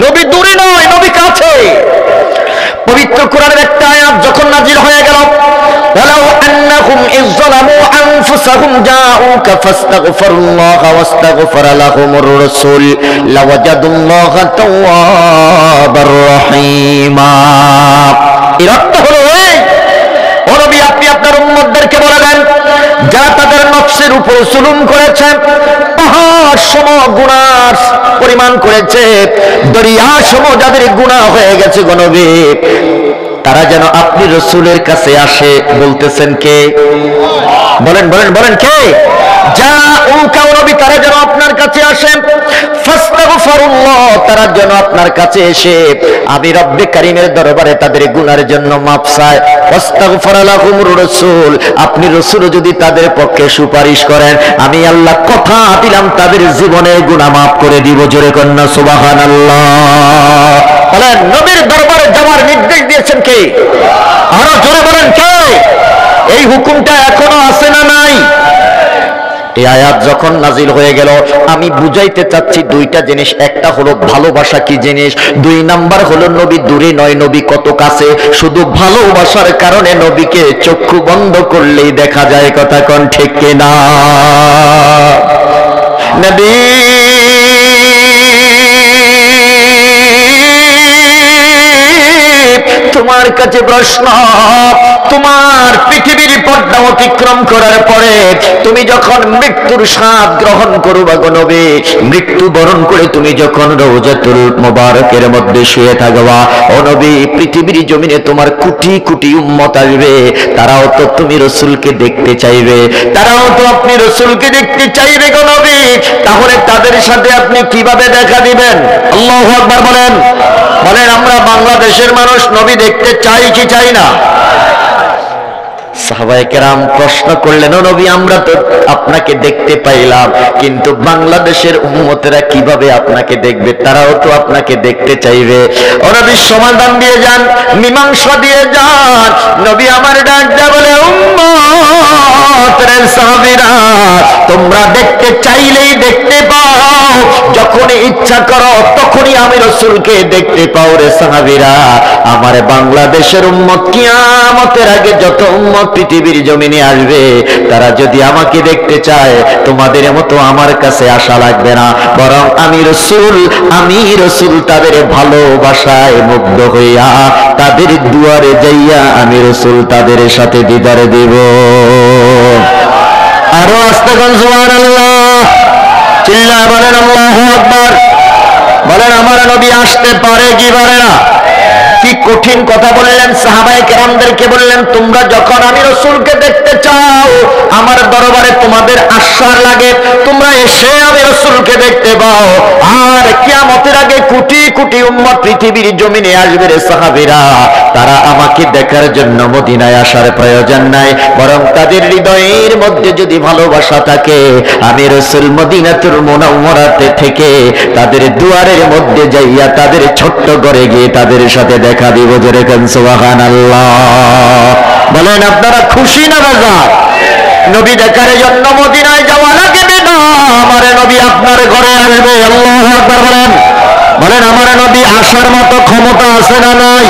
নবী দূরে নয়, নবী কাছে। পবিত্র কোরআনের একটা আয়াত যখন নাজিল হয়ে গেল, ওয়ালাউ আন্নাহুম ইয যালামু আনফুসাহুম জাউকা ফাস্তাগফিরুল্লাহা ওয়াস্তাগফারা লাহুমুর রাসূল লাওয়াজাদুল্লাহা তাওয়াবার রহিমা। এর অর্থ হলো, ও নবী, আপনি আপনার উম্মতদেরকে বলে দেন, যারা তাদের নফসের উপর জুলুম করেছে, পাহাড় সম গুনাহ পরিমাণ করেছে, দরিয়া সম যাদের গুনাহ হয়ে গেছে গো নবী, তারা যেন আপনি রাসূলের কাছে আসে। বলতেছেন কে? বলেন বলেন বলেন, কে? জাউকা, নবী, তারা যেন আপনার কাছে আসে। ফাস্তাগফিরুল্লাহ, তারা যেন আপনার কাছে এসে আমি রব্বে কারীমের দরবারে তাদের গুনাহের জন্য মাফ চায়। ওয়াস্তাগফারা লাহুমুর রাসূল, আপনি রাসূল যদি তাদের পক্ষে সুপারিশ করেন, আমি আল্লাহ কথা দিলাম তাদের জীবনের গুনাহ মাফ করে দিব। জোরে কন্যা সুবহানাল্লাহ। বলেন, নবীর দরবারে যাওয়ার নির্দেশ দিয়েছেন কে? আরো জোরে বলেন, কে? এই হুকুমটা এখনো আছে না নাই? এই আয়াত যখন নাজিল হয়ে গেল, আমি বুঝাইতে চাচ্ছি দুইটা জিনিস। একটা হলো ভালোবাসা কি জিনিস, দুই নাম্বার হলো নবী দূরে নয়, নবী কত কাছে। শুধু ভালোবাসার কারণে নবীকে চক্ষু বন্ধ করলেই দেখা যায়। কথা কোন ঠিক কিনা? নবী তোমার কাছে প্রশ্ন, তোমার পৃথিবীর পর্দা অতিক্রম করার পরে তুমি যখন মৃত্যুর স্বাদ গ্রহণ করবা গো নবী, মৃত্যু বরণ করে তুমি যখন রওজাতুল মুবারকের মধ্যে শুয়ে থাকবা, ও নবী, পৃথিবীর জমিনে তোমার কোটি কোটি উম্মত আসবে, তারাও তো তুমি রাসূলকে দেখতে চাইবে, তারাও তো আপনি রাসূলকে দেখতে চাইবে গো নবী। তাহলে তাদের সাথে আপনি কিভাবে দেখা দিবেন? আল্লাহু আকবার বলেন। বলেন, আমরা বাংলাদেশের মানুষ নবী দেখতে চাই কি চাই না? সাহাবায়ে কেরাম প্রশ্ন করলেন, ও নবী, আমরা তো আপনাকে দেখতে পাইলাম, কিন্তু বাংলাদেশের উম্মতেরা কিভাবে আপনাকে দেখবে? তারাও তো আপনাকে দেখতে চাইবে। ও নবী, সমাধান দিয়ে যান, মীমাংসা দিয়ে যান। নবী আমার ডাক দেয়া বলে, উম্মতের সাহাবীরা, তোমরা দেখতে চাইলেই দেখতে পাও, যখনই ইচ্ছা করো তখনই আমি রাসূলকে দেখতে পাও রে সাহাবীরা। আমার বাংলাদেশের উম্মত কিয়ামতের আগে যত উম্মত পৃথিবীর জমিনে আসবে, তারা যদি আমাকে দেখতে চায়, তোমাদের মতো আমার কাছে আসা লাগবে না, বরং আমি রাসূল তাদের ভালোবাসায় মুগ্ধ হইয়া তাদের দুয়ারে যাইয়া আমি রাসূল তাদের সাথে দিদার দেব। আরো আস্তে বলেন সুবহানাল্লাহ, চিল্লায় বলেন আল্লাহু আকবার। বলেন, আমার নবী আসতে পারে কি পারে না? কি কঠিন কথা বললেন। সাহাবায়ে কেরামদেরকে বললেন, তোমরা যখন আমি রাসূলকে দেখতে চাও, আমার দরবারে তোমাদের আশা লাগে, তোমরা এসে আমি রাসূলকে দেখতে পাও। আর কিয়ামতের আগে কোটি কোটি উম্মত পৃথিবীর জমিনে আসবে রে সাহাবীরা, তারা আমাকে দেখার জন্য মদিনায় আসার প্রয়োজন নাই, বরং তাদের হৃদয়ের মধ্যে যদি ভালোবাসা থাকে, আমি রাসূল মদিনাতুল মুনাওয়ারাতে থেকে তাদের দুয়ারের মধ্যে যাইয়া তাদের ছোট্ট ঘরে গিয়ে তাদের সাথে দেখা দিব। জোরে কোন সুবহানাল্লাহ। বলেন, আপনারা খুশি না বেজার? নবী দেখার জন্য মদিনায় যাওয়া লাগবে না, আমার নবী আপনার ঘরে আসবে। আল্লাহু আকবার বলেন। বলেন, আমার নবী আসার মতো ক্ষমতা আছে না নাই?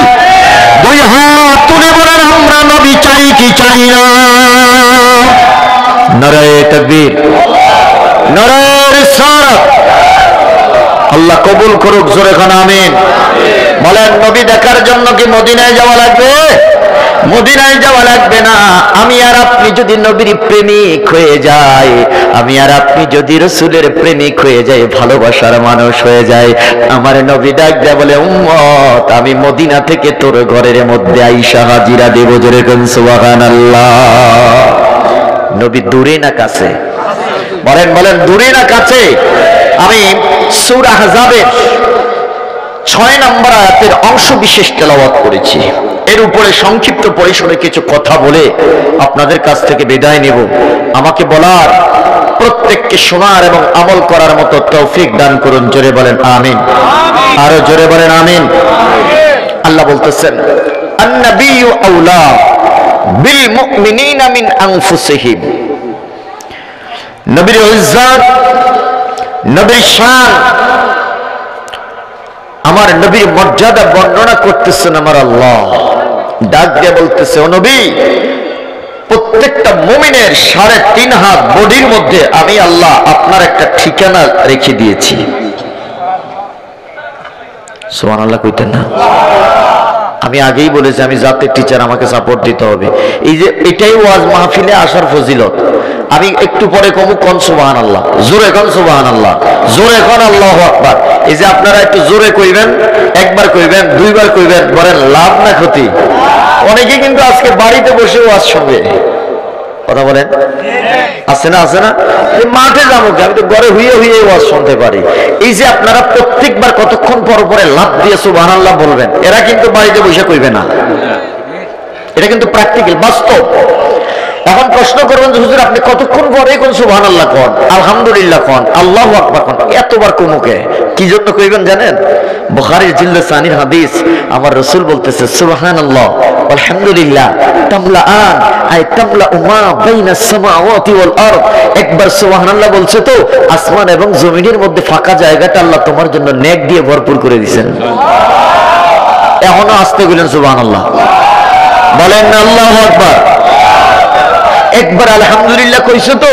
দুই হাত তুলে বলেন, আমরা নবী চাই কি চাই না? নারায়ে তাকবীর, নারায়ে রিসালাত। আল্লাহ কবুল করুক। জোরে খান আমিন। বলেন, নবী দেখার জন্য কি মদিনায় যাওয়া লাগবে? মদিনায় যাওয়া লাগবে না। আমি আর আপনি যদি নবীর প্রেমিক হয়ে যাই, আমি আর আপনি যদি রাসূলের প্রেমিক হয়ে যাই, ভালোবাসার মানুষ হয়ে যাই, আমার নবী ডাক দেয়া বলে, উম্মত, আমি মদিনা থেকে তোর ঘরের মধ্যে আইসা হাজিরা দেব। জোরে কোন সুবহানাল্লাহ। নবী দূরে না কাছে? বলেন বলেন, দূরে না কাছে? আমি সূরা আহজাবের 6 নম্বর আয়াতের অংশ বিশেষ তেলাওয়াত করেছি। এর উপরে সংক্ষিপ্ত পরিসরে কিছু কথা বলে আপনাদের কাছ থেকে বিদায় নেব। আমাকে বলার, প্রত্যেককে শোনার এবং আমল করার মতো তৌফিক দান করুন। জোরে বলেন আমিন। আরো জোরে বলেন আমিন। আল্লাহ বলতেছেন, আন-নাবিয়্যু আওলা বিল মুমিনিনা মিন আনফুসিহিম। নবীর ইজ্জত, নবীর শান আমার নবীর মর্যাদা বর্ণনা করতেছেন আমার আল্লাহ। ডাক দিয়ে বলতেছে, ও নবী, প্রত্যেকটা মুমিনের 3.5 হাত বডির মধ্যে আমি আল্লাহ আপনার একটা ঠিকানা রেখে দিয়েছি। সুবহানাল্লাহ কইতেন না? আমি আগেই বলেছি আমি জাতের টিচার, আমাকে সাপোর্ট দিতে হবে। এই যে এটাই ওয়াজ মাহফিলে আসার ফজিলত। আমি একটু পরে কমু কোন সুবহানাল্লাহ, জোরে কোন সুবহানাল্লাহ, জোরে কোন আল্লাহু আকবার। এই যে আপনারা একটু জোরে কইবেন, একবার কইবেন, দুইবার কইবেন, বলেন লাভ না ক্ষতি? অনেকে কিন্তু আজকে বাড়িতে বসে ওয়াজ শুনবে, কথা বলেন আছে না? আছে না? মাঠে যাবো, আমি তো ঘরে হুইয়ে হুইয়ে ওয়াজ শুনতে পারি। এই যে আপনারা প্রত্যেকবার কতক্ষণ পর পরে লাভ দিয়ে সুবহানাল্লাহ বলবেন, এরা কিন্তু বাড়িতে বসে কইবে না। এটা কিন্তু প্র্যাকটিক্যাল, বাস্তব। এখন প্রশ্ন করবেন যে হুজুর আপনি কতক্ষণ পরে কোন সুবহানাল্লাহ কোন, আলহামদুলিল্লাহ কোন, আল্লাহু আকবার কোন, এতবার কমুকে কি জন্য কইবেন জানেন? বুখারীর জিলদে সানির হাদিস, আমার রাসূল বলতেছে সুবহানাল্লাহ আলহামদুলিল্লাহ তামলাআন আই তামলাউ মা বাইনাস সামাওয়াতি ওয়াল আরদ। একবার সুবহানাল্লাহ বলছে তো আসমান এবং জমিনের মধ্যে ফাঁকা জায়গাটা আল্লাহ তোমার জন্য নেক দিয়ে ভরপুর করে দিবেন। এখনো আসতে গেলেন সুবহানাল্লাহ বলেন না, আল্লাহু আকবার। একবার আলহামদুলিল্লাহ কইছো তো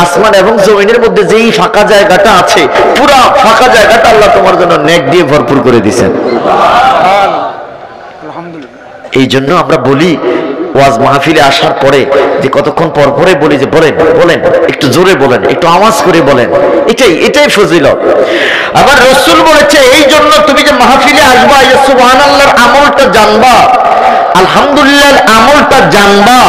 আসমান এবং জমিনের মধ্যে যেই ফাঁকা জায়গাটা আছে পুরা ফাঁকা জায়গাটা আল্লাহ তোমার জন্য নেক দিয়ে ভরপুর করে দিবেন। এই জন্য আমরা বলি ওয়াজ মাহফিলে আসার পরে যে কতক্ষণ পর পরে বলি যে বলেন বলেন, একটু জোরে বলেন, একটু আওয়াজ করে বলেন, এটাই ফজিলত। আবার রাসূল বলেছে এই জন্য তুমি যে মাহফিলে আসবা, এই সুবহানাল্লাহর আমলটা জানবা, আলহামদুলিল্লাহর আমলটা জানবা।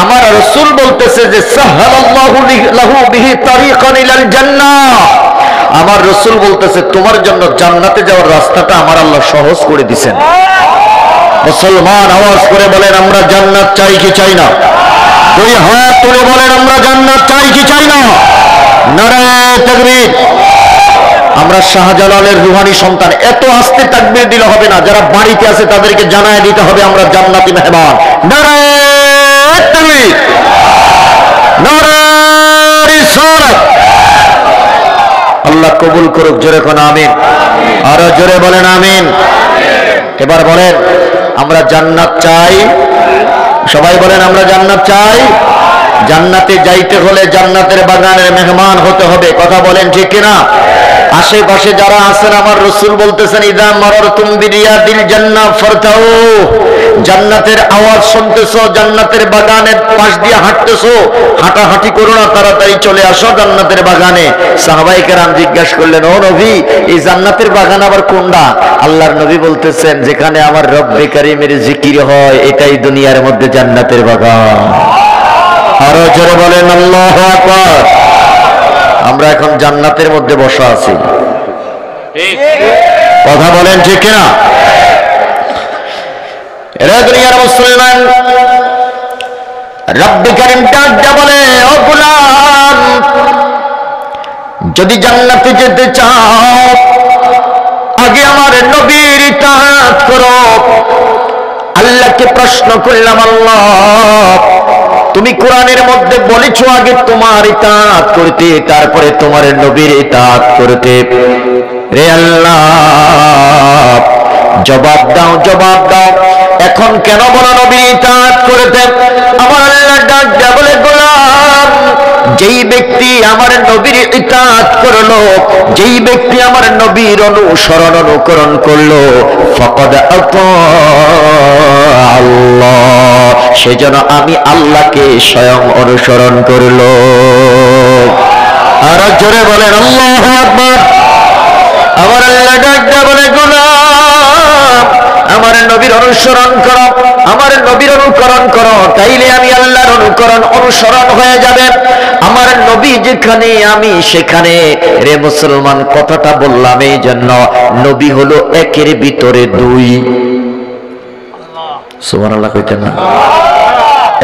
আমার রাসূল বলতেছে যে সাহালাল্লাহু লাহু বিহি তারিকান ইলাল জান্নাহ। আমার রাসূল বলতেছে তোমার জন্য জান্নাতে যাওয়ার রাস্তাটা আমার আল্লাহ সহজ করে দিবেন। মুসলমান আওয়াজ করে বলেন আমরা জান্নাত চাই কি চাই না? দুই হাত তুলে বলেন আমরা জান্নাত চাই কি চাই না? নারায়ে তাকবীর। আমরা শাহজালালের রুহানি সন্তান, এত আস্তে তাকবীর দিলে হবে না, যারা বাড়িতে আছে তাদেরকে জানায় দিতে হবে আমরা জান্নাতি মেহমান। নারায়ে তাকবীর, নারায়ে রিসালাত। আল্লাহ কবুল করুক, জোরে কোন আমিন, আরো জোরে বলেন আমিন। এবার বলেন আমরা জান্নাত চাই, সবাই বলেন আমরা জান্নাত চাই। জান্নাতে যাইতে হলে জান্নাতের বাগানের মেহমান হতে হবে, কথা বলেন ঠিক কিনা? আশেপাশে যারা আছেন আমার রাসূল বলতেছেন ইদা মারারতুম বিরিয়াদিল জান্নাহ ফারতাউ। জান্নাতের আওয়াজ শুনতেছো, জান্নাতের বাগানের পাশ দিয়ে হাঁটতেছো, হাঁটাহাঁটি করো না, তাড়াতাড়ি চলে আসো জান্নাতের বাগানে। সাহাবায়ে কেরাম জিজ্ঞাসা করলেন ও নবী এই জান্নাতের বাগান আবার কোনটা? আল্লাহর নবী বলতেছেন যেখানে আমার রব্বে কারীমের জিকির হয় এটাই দুনিয়ার মধ্যে জান্নাতের বাগান। আরো জোরে বলেন আল্লাহু আকবার। আমরা এখন জান্নাতের মধ্যে বসা আছি, কথা বলেন ঠিক কিনা? এরা দুনিয়ার মুসলমান, রব্বে কারীম ডাক বলে ও গোলাম যদি জান্নাতে যেতে চাও আগে আমার নবীর ইতাআত করো। আল্লাহকে প্রশ্ন করলাম আল্লাহ তুমি কোরআনের মধ্যে বলেছো আগে তোমার ইতাআত করতে, তারপরে তোমার নবীর ইতাআত করতে। রে আল্লাহ জবাব দাও, জবাব দাও, এখন কেন বলো নবীর ইতাআত করতে? আমার আল্লাহ ডাক দেয়া বলে গোলাম যেই ব্যক্তি আমার নবীর ইতাআত করলো, যেই ব্যক্তি আমার নবীর অনুসরণ অনুকরণ করলো ফাকাদ আতা আল্লাহ, সেজন্য আমি আল্লাহকে স্বয়ং অনুসরণ করলো। আর জোরে বলেন আল্লাহু আকবার। আমার আল্লাহ ডাক দেয়া বলে গোলাম আমার নবীর অনুসরণ করো, আমার নবীর অনুকরণ করো, তাইলে আমি আল্লাহর অনুসরণ হয়ে যাবে। আমার নবী যেখানে আমি সেখানে। রে মুসলমান কথাটা বললাম এই জন্য নবী হলো একের ভিতরে দুই। সুবহানাল্লাহ কইতেন না?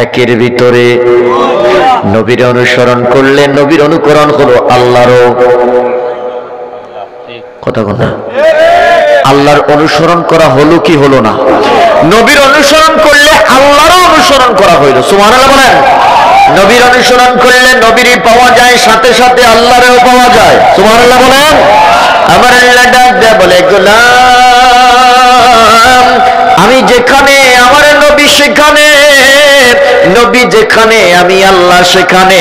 একের ভিতরে নবীর অনুসরণ করলে নবীর অনুকরণ হলো আল্লাহরও, কথা বল না? আল্লাহর অনুসরণ করা হলো কি হলো না? নবীর অনুসরণ করলে আল্লাহরও অনুসরণ করা হইল। সুবহানাল্লাহ বলেন। নবীর অনুসরণ করলে নবীরই পাওয়া যায়, সাথে সাথে আল্লাহরও পাওয়া যায়। সুবহানাল্লাহ বলেন। আমার আল্লাহ ডাক দেয়া বলে গোলাম যেখানে আমার নবী সেখানে, নবী যেখানে আমি আল্লাহ সেখানে,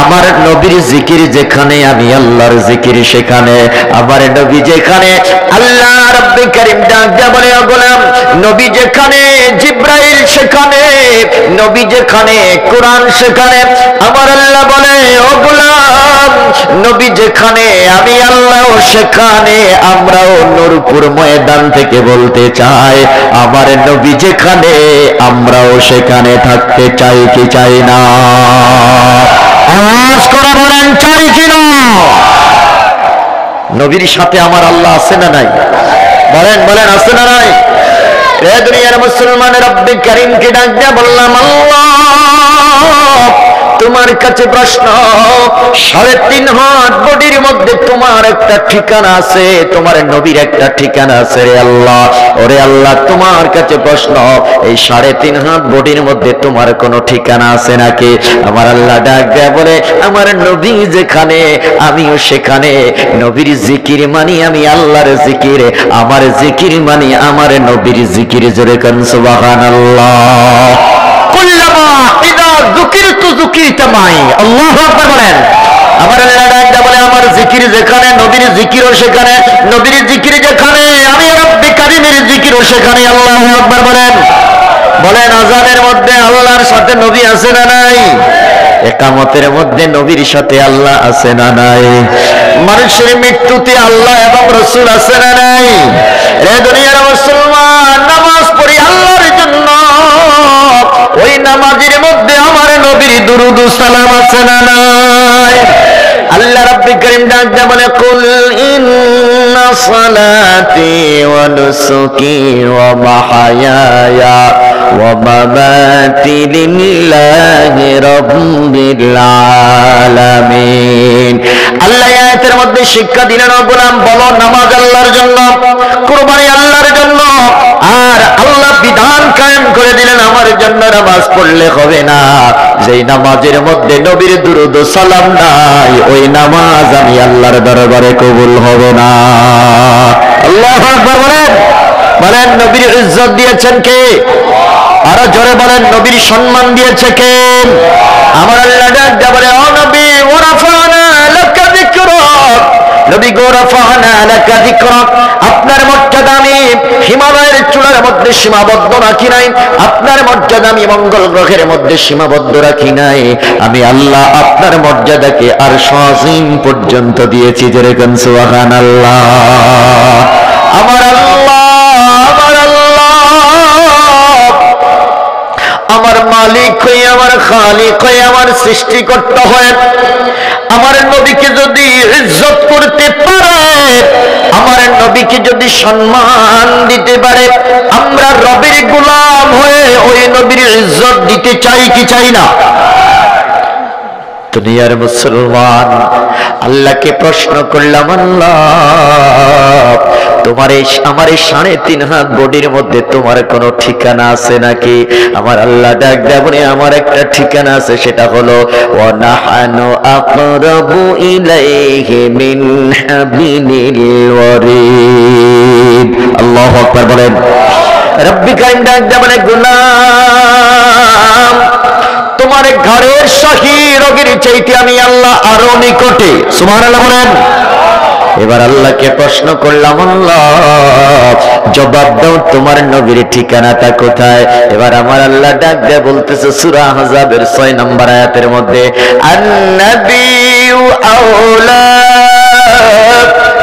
আমার নবীর জিকির যেখানে আমি আল্লাহর জিকির সেখানে, আমার নবী যেখানে আল্লাহ রাব্বুল কারীম ডাক দিয়া বলে ও গোলাম, নবী যেখানে জিব্রাইল সেখানে, নবী যেখানে কোরআন সেখানে, আমার আল্লাহ বলে ও গোলাম, নবী যেখানে আমি আল্লাহ সেখানে। আমরাও নূরপুর ময়দান থেকে বলতে চাই, আমার নবী যেখানে আমরাও সেখানে থাকতে চাই কি চাই না? আওয়াজ করে বলেন চাই কি না? নবীর সাথে আমার আল্লাহ আছে না নাই? বলেন বলেন আছে না নাই? এ দুনিয়ার মুসলমান, রব্বে কারীমকে ডাক দিয়া বললাম, আল্লাহ তোমার কাছে প্রশ্ন, 3.5 হাত বডির মধ্যে তোমার একটা ঠিকানা আছে, তোমার নবীর একটা ঠিকানা আছে রে আল্লাহ। ওরে আল্লাহ, তোমার কাছে প্রশ্ন, এই 3.5 হাত বডির মধ্যে তোমার কোনো ঠিকানা আছে নাকি? আমার আল্লাহ ডাক দেয়া বলে, আমার নবী যেখানে আমিও সেখানে। নবীর জিকির মানি আমি আল্লাহর জিকির, আমার জিকির মানি আমার নবীর জিকির। জোরে কান সুবহানাল্লাহ। কুল্লামা ইযা যুকিরতু যুকিরতা মাই। আল্লাহু আকবার বলেন। আমার আল্লাহ ডাক দেয়া বলে, আমার জিকির যেখানে নবীর জিকিরও সেখানে, নবীর জিকির যেখানে আমি রব্বে কারীমের জিকিরও সেখানে। আল্লাহু আকবার বলেন। বলেন আযানের মধ্যে আল্লাহর সাথে নবী আছে না নাই? একামতের মধ্যে নবীর সাথে আল্লাহ আছে না নাই? মানুষের মৃত্যুতে আল্লাহ এবং রাসূল আছে না নাই? রে দুনিয়ার মুসলমান, নামাজ পড়ি আল্লাহর জন্য, ওই নামাজের মধ্যে আমার নবীর দুরূদ ও সালাম আছে না নাই? আল্লাহ রাব্বুল কারীম ডাক দেয়া বলে, কুল ইন্না সালাতি ওয়া নুসুকি ওয়া মাহয়ায়া ওয়া মামাতি লিল্লাহি রাব্বিল আলামিন। আল্লাহ আয়াতের মধ্যে শিক্ষা দিলেন, ও গোলাম বলো নামাজ আল্লাহর জন্য, কুরবানি আল্লাহর জন্য, আর আল্লাহ বিধান কায়েম করে দিলেন আমার জন্য নামাজ পড়লে হবে না। যেই নামাজের মধ্যে নবীর দুরূদ ও সালাম নাই, ওই নামাজ আমি আল্লাহর দরবারে কবুল হবে না। আল্লাহু আকবার বলেন। বলেন নবীর ইজ্জত দিয়েছেন কে? আরো জোরে বলেন নবীর সম্মান দিয়েছে কে? আমার আল্লাহ ডাক দিয়া বলে, ও নবী, ওয়ারাফানা লাকা যিকরাক, নবী গো রাফানা লাকা যিকরাক, আপনার মর্যাদা আমি হিমালয়ের চূড়ার মধ্যে সীমাবদ্ধ রাখি নাই, আপনার মর্যাদা আমি মঙ্গল গ্রহের মধ্যে সীমাবদ্ধ রাখি নাই, আমি আল্লাহ আপনার মর্যাদাকে আরশ আজিম পর্যন্ত দিয়েছি। জোরে কোন সুবহানাল্লাহ। আমার আল্লাহ, আমার আল্লাহ, আমার মালিক হয়ে, আমার খালিক হয়ে, আমার সৃষ্টিকর্তা হয়ে আমার নবীকে যদি ইজ্জত করতে পারে, আমার নবীকে যদি সম্মান দিতে পারে, আমরা রবের গোলাম হয়ে ওই নবীর ইজ্জত দিতে চাই কি চাই না? দুনিয়ার মুসলমান, আল্লাহকে প্রশ্ন করলাম, আল্লাহ তোমার আমার এই 3.5 হাত বডির মধ্যে তোমার কোনো ঠিকানা আছে নাকি? আমার আল্লাহ ডাক দেয়া বলে, আমার একটা ঠিকানা আছে, সেটা হলো ওয়া নাহানু আকরাবু ইলাইহি মিন হাবিলিল ওয়ারিদ। আল্লাহু আকবার বলেন। রব্বুল কারীম ডাক দেয়া বলে, গোলাম তোমার ঘরের সহি রোগীর চাইতে আমি আল্লাহ আরো নিকটে। সুবহানাল্লাহ বলেন। এবার আল্লাহকে প্রশ্ন করলাম, আল্লাহ জবাব দাও, তোমার নবীর ঠিকানাটা কোথায়? এবার আমার আল্লাহ ডাক দিয়ে বলতেছে সূরা আহজাবের 6 নম্বর আয়াতের মধ্যে, আন-নাবিয়্যু আওলা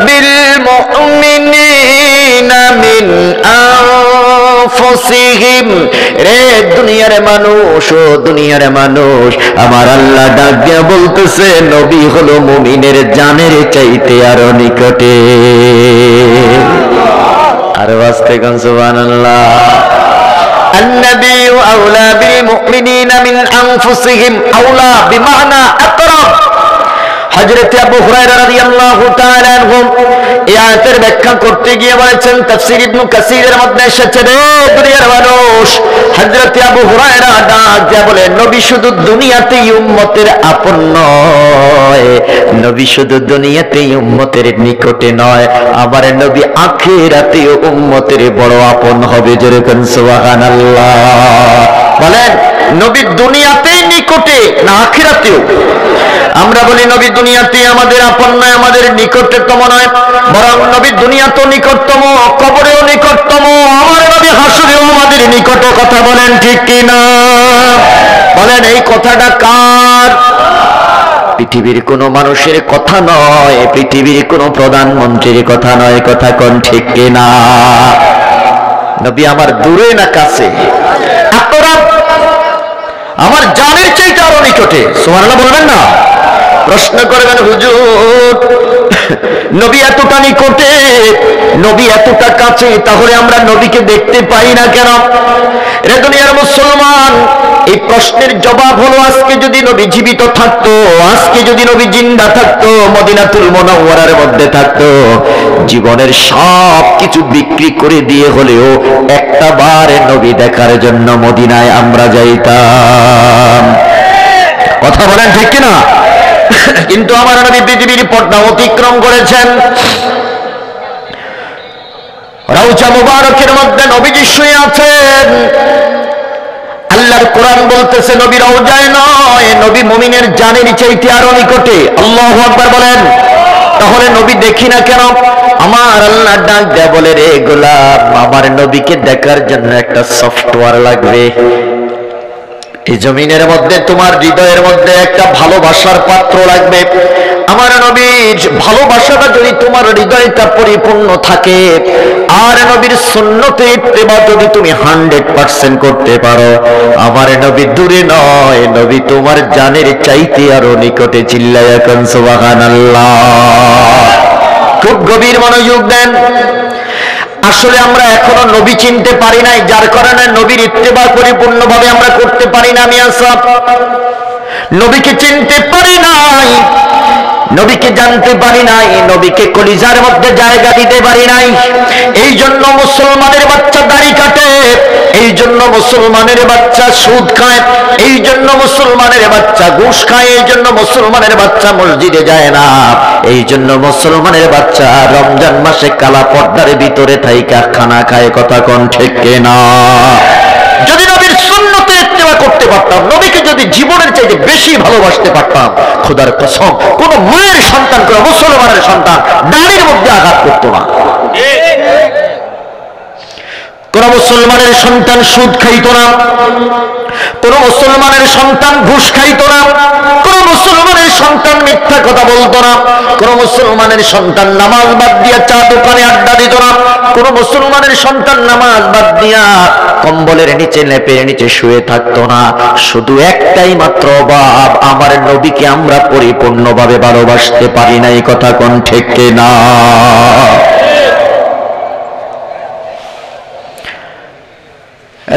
বিল মুমিনিনা মিন আনফুসিহিম। রে দুনিয়ার মানুষ, ও দুনিয়ার মানুষ, আমার আল্লাহ ডাক দিয়ে বলতেছে নবী হলো মুমিনের জানের চাইতে আরো নিকটে। আর বাস্তে কোন সুবহানাল্লাহ। আন-নাবিয়্যু আওলা বিল মুমিনিনা মিন আনফুসিহিম। আওলা বিমানা আকরাব। হযরত আবু হুরায়রা রাদিয়াল্লাহু তাআলা আনহু এই আয়াতের ব্যাখ্যা করতে গিয়ে বলেছেন, তাফসীর ইবনে কাসীরের মধ্যে এসেছে, রে দুনিয়ার মানুষ, হযরত আবু হুরায়রা ডাক দিয়ে বলে, নবী শুধু দুনিয়াতেই উম্মতের আপন নয়, নবী শুধু দুনিয়াতেই উম্মতের নিকটে নয়, আমার নবী আখিরাতেও উম্মতের বড় আপন হবে। যেরকম সুবহানাল্লাহ বলেন, নবী দুনিয়াতেই নিকটে না আখিরাতেও? আমরা বলি নবী দুনিয়াতে আমাদের আপন নয়, আমাদের নিকটতম নয়, বরং নবী দুনিয়াতেও নিকটতম, কবরেও নিকটতম, আমার নবী হাসরেও আমাদের নিকট। কথা বলেন ঠিক কিনা? বলেন এই কথাটা কার? পৃথিবীর কোন মানুষের কথা নয়, পৃথিবীর কোন প্রধানমন্ত্রীর কথা নয়। কথা কোন ঠিক কিনা? নবী আমার দূরে না কাছে? আপনারা আমার জানের চাইতে আরো নিকটে। সুবহানাল্লাহ বলবেন না? প্রশ্ন করবেন, হুজুর নবী এতটা নিকটে, নবী এতটা কাছে, তাহলে আমরা নবীকে দেখতে পাই না কেন? রে দুনিয়ার মুসলমান, এই প্রশ্নের জবাব হলো, আজকে যদি নবী জীবিত থাকতো, আজকে যদি নবী জিন্দা থাকতো, মদিনাতুল মুনাওয়ারার মধ্যে থাকতো, জীবনের সব কিছু বিক্রি করে দিয়ে হলেও একটা বার নবী দেখার জন্য মদিনায় আমরা যাইতাম। কথা বলেন ঠিক কিনা? কিন্তু আমার নবী পৃথিবীর পর্দা অতিক্রম করেছেন। রওজা মুবারকের মধ্যে নবীজি শুয়ে আছেন। আল্লাহর কোরআন বলতেছে নবী রওজায় নয়, নবী মুমিনের জানের চাইতে আরো নিকটে। আল্লাহু আকবার বলেন। তাহলে নবী দেখি না কেন? আমার আল্লাহ ডাক দেয়া বলে, রে গোলাম, আমার নবীকে দেখার জন্য একটা সফটওয়্যার লাগবে। এই জমিনের মধ্যে তোমার হৃদয়ের মধ্যে একটা ভালোবাসার পাত্র লাগবে। আমার নবীর ভালোবাসাটা যদি তোমার হৃদয়টা পরিপূর্ণ থাকে, আর নবীর সুন্নতে ইত্তেবা যদি তুমি 100% করতে পারো, আমার নবী দূরে নয়, নবী তোমার জানের চাইতে আরো নিকটে। চিল্লায়া কোন সুবহানাল্লাহ। খুব গভীর মনোযোগ দেন। আসলে আমরা এখনো নবী চিনতে পারি নাই, যার কারণে নবীর ইত্তেবা পরিপূর্ণভাবে আমরা করতে পারি না। মিয়া সাহেব, নবীকে চিনতে পারি নাই, নবীকে জানতে পারি নাই, নবীকে কলিজার মধ্যে জায়গা দিতে পারি নাই। এই জন্য মুসলমানের বাচ্চা দাড়ি কাটে, এই জন্য মুসলমানের বাচ্চা সুদ খায়, এই জন্য মুসলমানের বাচ্চা ঘুষ খায়, এই জন্য মুসলমানের বাচ্চা মসজিদে যায় না, এই জন্য মুসলমানের বাচ্চা রমজান মাসে কালা পর্দার ভিতরে থাইকা খানা খায়। কথা কোন ঠিক না? যদি নবীর সুন্নতে ইত্তেবা করতে পারতাম, নবীকে যদি জীবনের চাইতে বেশি ভালোবাসতে পারতাম, খোদার কসম কোন মায়ের সন্তান, কোন মুসলমানের সন্তান দাড়ির মধ্যে আঘাত করতো না। কোন মুসলমানের সন্তান সুদ খাইতো না, কোন মুসলমানের সন্তান ঘুষ খাইতো না, কোন মুসলমানের সন্তান মিথ্যা কথা বলতো না, কোন মুসলমানের সন্তান নামাজ বাদ দিয়া চা দোকানে আড্ডা দিত না, কোন মুসলমানের সন্তান নামাজ বাদ দিয়া কম্বলের নিচে লেপের নিচে শুয়ে থাকতো না। শুধু একটাই মাত্র অভাব, আমার নবীকে আমরা পরিপূর্ণভাবে ভালোবাসতে পারি না। এই কথা কোন ঠিক না?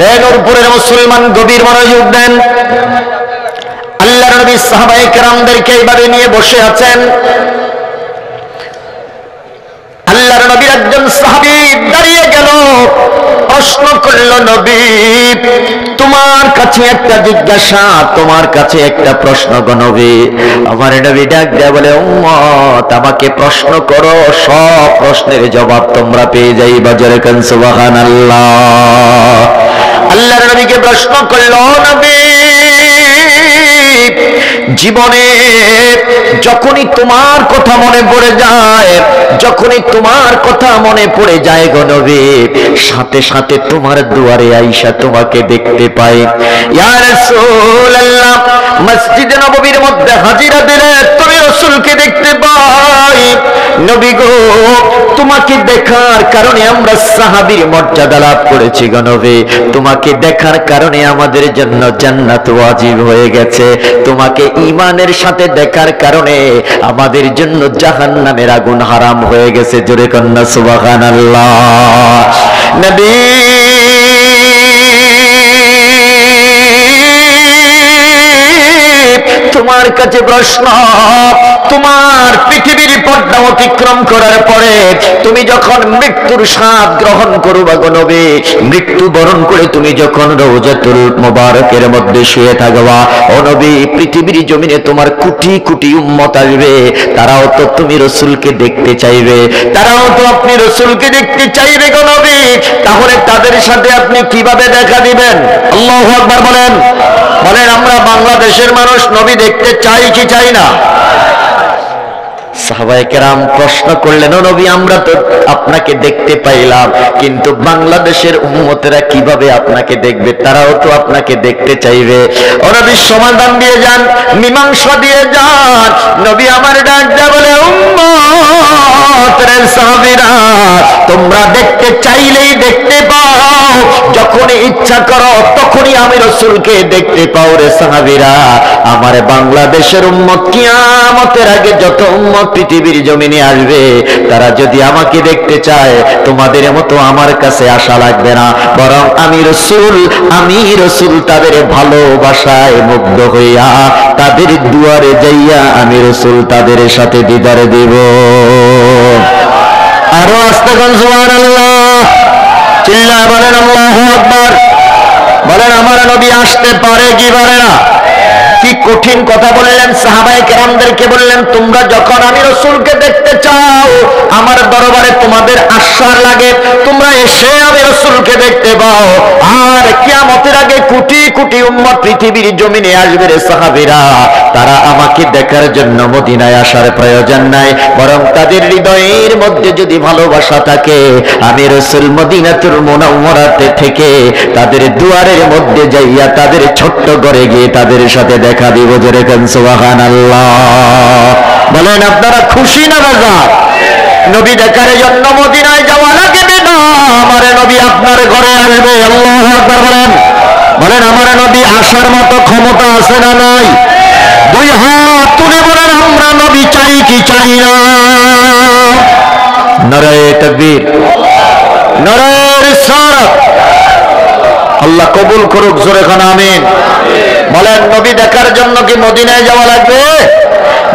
রেগরপুরের মুসলমান গভীর মনোযোগ দেন। আল্লাহর নবী সাহাবায়ে কেরামদেরকে এইভাবে নিয়ে বসে আছেন। আল্লাহর নবীর একজন সাহাবী দাঁড়িয়ে গেল, প্রশ্ন করল, নবী তোমার কাছে একটা জিজ্ঞাসা, তোমার কাছে একটা প্রশ্ন গো নবী। আমার নবী ডাক দেয়া বলে, উম্মত আমাকে প্রশ্ন করো, সব প্রশ্নের জবাব তোমরা পেয়ে যাইবা। যেরকম সুবহানাল্লাহ। আল্লাহর নবীকে প্রশ্ন করল, নবী জীবনে যখনই তোমার কথা মনে পড়ে যায়, যখনই তোমার কথা মনে পড়ে যায় গো নবী, সাথে সাথে তোমার দুয়ারে আইসা তোমাকে দেখতে পাই। ইয়া রাসূলুল্লাহ, মসজিদে নববীর মধ্যে হাজিরা দিলে তুমি রাসূলকে দেখতে পাই। নবী গো, তোমাকে দেখার কারণে আমরা সাহাবীর মর্যাদা লাভ করেছি গো নবী, তোমাকে দেখার কারণে আমাদের জন্য জান্নাত ওয়াজিব হয়ে গেছে, তোমাকে ঈমানের সাথে দেখার কারণে আমাদের জন্য জাহান্নামের আগুন হারাম হয়ে গেছে। জোরে কন্না সুবহানাল্লাহ। নবী তোমার কাছে প্রশ্ন, তোমার পৃথিবীর পর্দা অতিক্রম করার পরে তুমি যখন মৃত্যুর স্বাদ গ্রহণ করবা গো নবী, মৃত্যু বরণ করে তুমি যখন রওজাতুল মুবারকের মধ্যে শুয়ে থাকবা ও নবী, পৃথিবীর জমিনে তোমার কোটি কোটি উম্মত আসবে, তারাও তো তুমি রাসূলকে দেখতে চাইবে, তারাও তো আপনি রাসূলকে দেখতে চাইবে গো নবী। তাহলে তাদের সাথে আপনি কিভাবে দেখা দিবেন? আল্লাহু আকবার বলেন। বলেন আমরা বাংলাদেশের মানুষ নবী দেখতে চাই কি চাই না? সাহাবায়ে কেরাম প্রশ্ন করলেন, ও নবী আমরা তো আপনাকে দেখতে পাইলাম, কিন্তু বাংলাদেশের উম্মতেরা কিভাবে আপনাকে দেখবে? তারাও তো আপনাকে দেখতে চাইবে। ও নবী সমাধান দিয়ে যান, মীমাংসা দিয়ে যান। নবী আমার ডাক দেয়া বলে, উম্মত রে সাহাবীরা, তোমরা দেখতে চাইলেই দেখতে পাও, যখন ইচ্ছা করো তখনই আমি রাসূলকে দেখতে পাও রে সাহাবীরা। আমার বাংলাদেশের উম্মত কিয়ামতের আগে যত উম্মত পৃথিবীর জমিনে আসবে, তারা যদি আমাকে দেখতে চায় তোমাদের মতো আমার কাছে আসা লাগবে না, বরং আমি রাসূল তাদের ভালোবাসায় মুগ্ধ হইয়া তাদের দুয়ারে যাইয়া আমি রাসূল তাদের সাথে দিদার দেব। আরো আস্তে কোন সুবহানাল্লাহ, চিল্লায় বলেন আল্লাহু আকবার। বলেন আমার নবী আসতে পারে কি পারে না? কি কঠিন কথা বললেন, সাহাবায়ে কেরামদেরকে বললেন, তোমরা যখন আমি রাসূলকে দেখতে চাও, আমার দরবারে তোমাদের আশার লাগে, তোমরা এসে আমি রাসূলকে দেখতে পাও। আর কিয়ামতের আগে কোটি কোটি উম্মত পৃথিবীর জমিনে আসবে রে সাহাবীরা, তারা আমাকে দেখার জন্য মদিনায় আসার প্রয়োজন নাই, বরং তাদের হৃদয়ের মধ্যে যদি ভালোবাসা থাকে, আমি রাসূল মদিনাতুল মুনাওয়ারাতে থেকে তাদের দুয়ারের মধ্যে যাইয়া তাদের ছোট্ট ঘরে গিয়ে তাদের সাথে দেখা দিব। জোরে কেন সুবহানাল্লাহ। বলেন আপনারা খুশি না বেজার? নবী দেখার জন্য মদিনায় যাওয়া লাগবে না, আমার নবী আপনার ঘরে আসবে। আল্লাহু আকবার বলেন। বলেন আমার নবী আসার মতো ক্ষমতা আছে না নাই? দুই হাত তুলে বলেন আমরা নবী চাই কি চাই না? নারায়ে তাকবীর, নারায়ে রিসালাত। আল্লাহ কবুল করুক, জোরে খান আমিন। বলেন নবী দেখার জন্য কি মদিনায় যাওয়া লাগবে?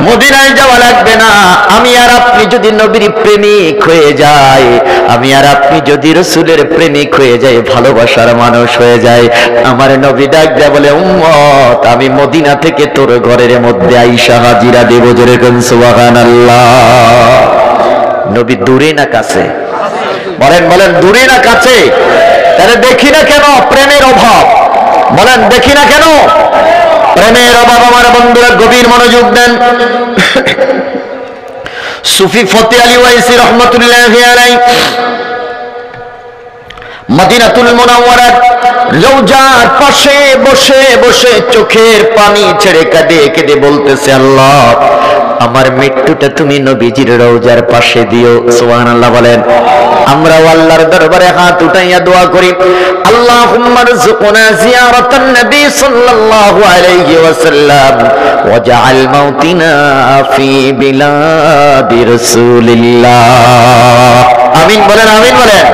মদিনায় যাওয়া লাগবে না। আমি আর আপনি যদি নবীর প্রেমিক হয়ে যাই, আমি আর আপনি যদি রাসূলের প্রেমিক হয়ে যাই, ভালোবাসার মানুষ হয়ে যাই, আমার নবী ডাক দেয়া বলে, উম্মত আমি মদিনা থেকে তোর ঘরের মধ্যে আইসা হাজিরা দেব। জোরে কোন সুবহানাল্লাহ। নবী দূরে না কাছে? বলেন বলেন দূরে না কাছে? তাহলে দেখি না কেন প্রেমের অভাব? বলেন দেখি না কেন প্রেমের অভাব? আমার বন্ধুরা গভীর মনোযোগ দেন। সুফি ফতে আলী ওয়াইসি রহমাতুল্লাহি আলাইহি মদিনাতুল মুনাওয়ারার রওজার পাশে বসে বসে চোখের পানি ছেড়ে কাঁদে কেঁদে বলতেছে, আল্লাহ আমার মৃত্যুটা তুমি নবীজির রওজার পাশে দিও। সুবহানাল্লাহ বলেন। আমরা আল্লাহর দরবারে হাত উঠাইয়া দোয়া করি, আল্লাহুম্মা রযুকনা জিয়ারাতান নবী সাল্লাল্লাহু আলাইহি ওয়াসাল্লাম ওয়াজআল মাউতিনা ফি বিলাদি রাসূলিল্লাহ। আমিন বলেন, আমিন বলেন।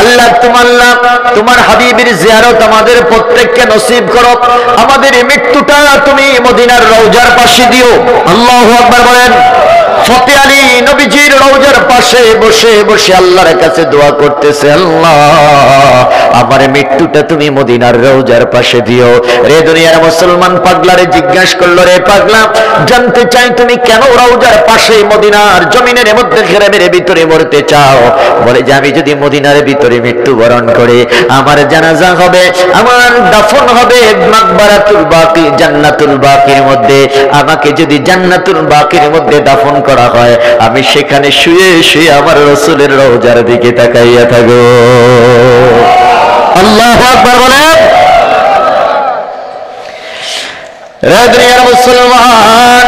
আল্লাহ তোমার হাবিবের জিয়ারত আমাদের প্রত্যেককে নসিব করো, আমাদের মৃত্যুটা তুমি মদিনার রওজার পাশে দিও। আল্লাহু আকবার বলেন। ফতে আলী নবীজির রওজার পাশে বসে বসে আল্লাহর কাছে দোয়া করতেছে, আল্লাহ আমার মৃত্যুটা তুমি মদিনার রওজার পাশে দিও। রে দুনিয়ার মুসলমান পাগলারে জিজ্ঞাসা করলো, রে পাগলা জানতে চাই তুমি কেন রওজার পাশে মদিনার জমিনের মধ্যে ঘেরেমের ভিতরে মরতে চাও? বলে যে আমি যদি মদিনার ভিতরে মৃত্যুবরণ করে আমার জানাজা হবে, আমার দাফন হবে মাকবারাতুল বাকি জান্নাতুল বাকির মধ্যে, আমাকে যদি জান্নাতুল বাকির মধ্যে দাফন করা হয়, আমি সেখানে শুয়ে শুয়ে আমার রাসূলের রওজার দিকে তাকাইয়া থাকবো। আল্লাহু আকবার বলেন। রে দুনিয়ার মুসলমান,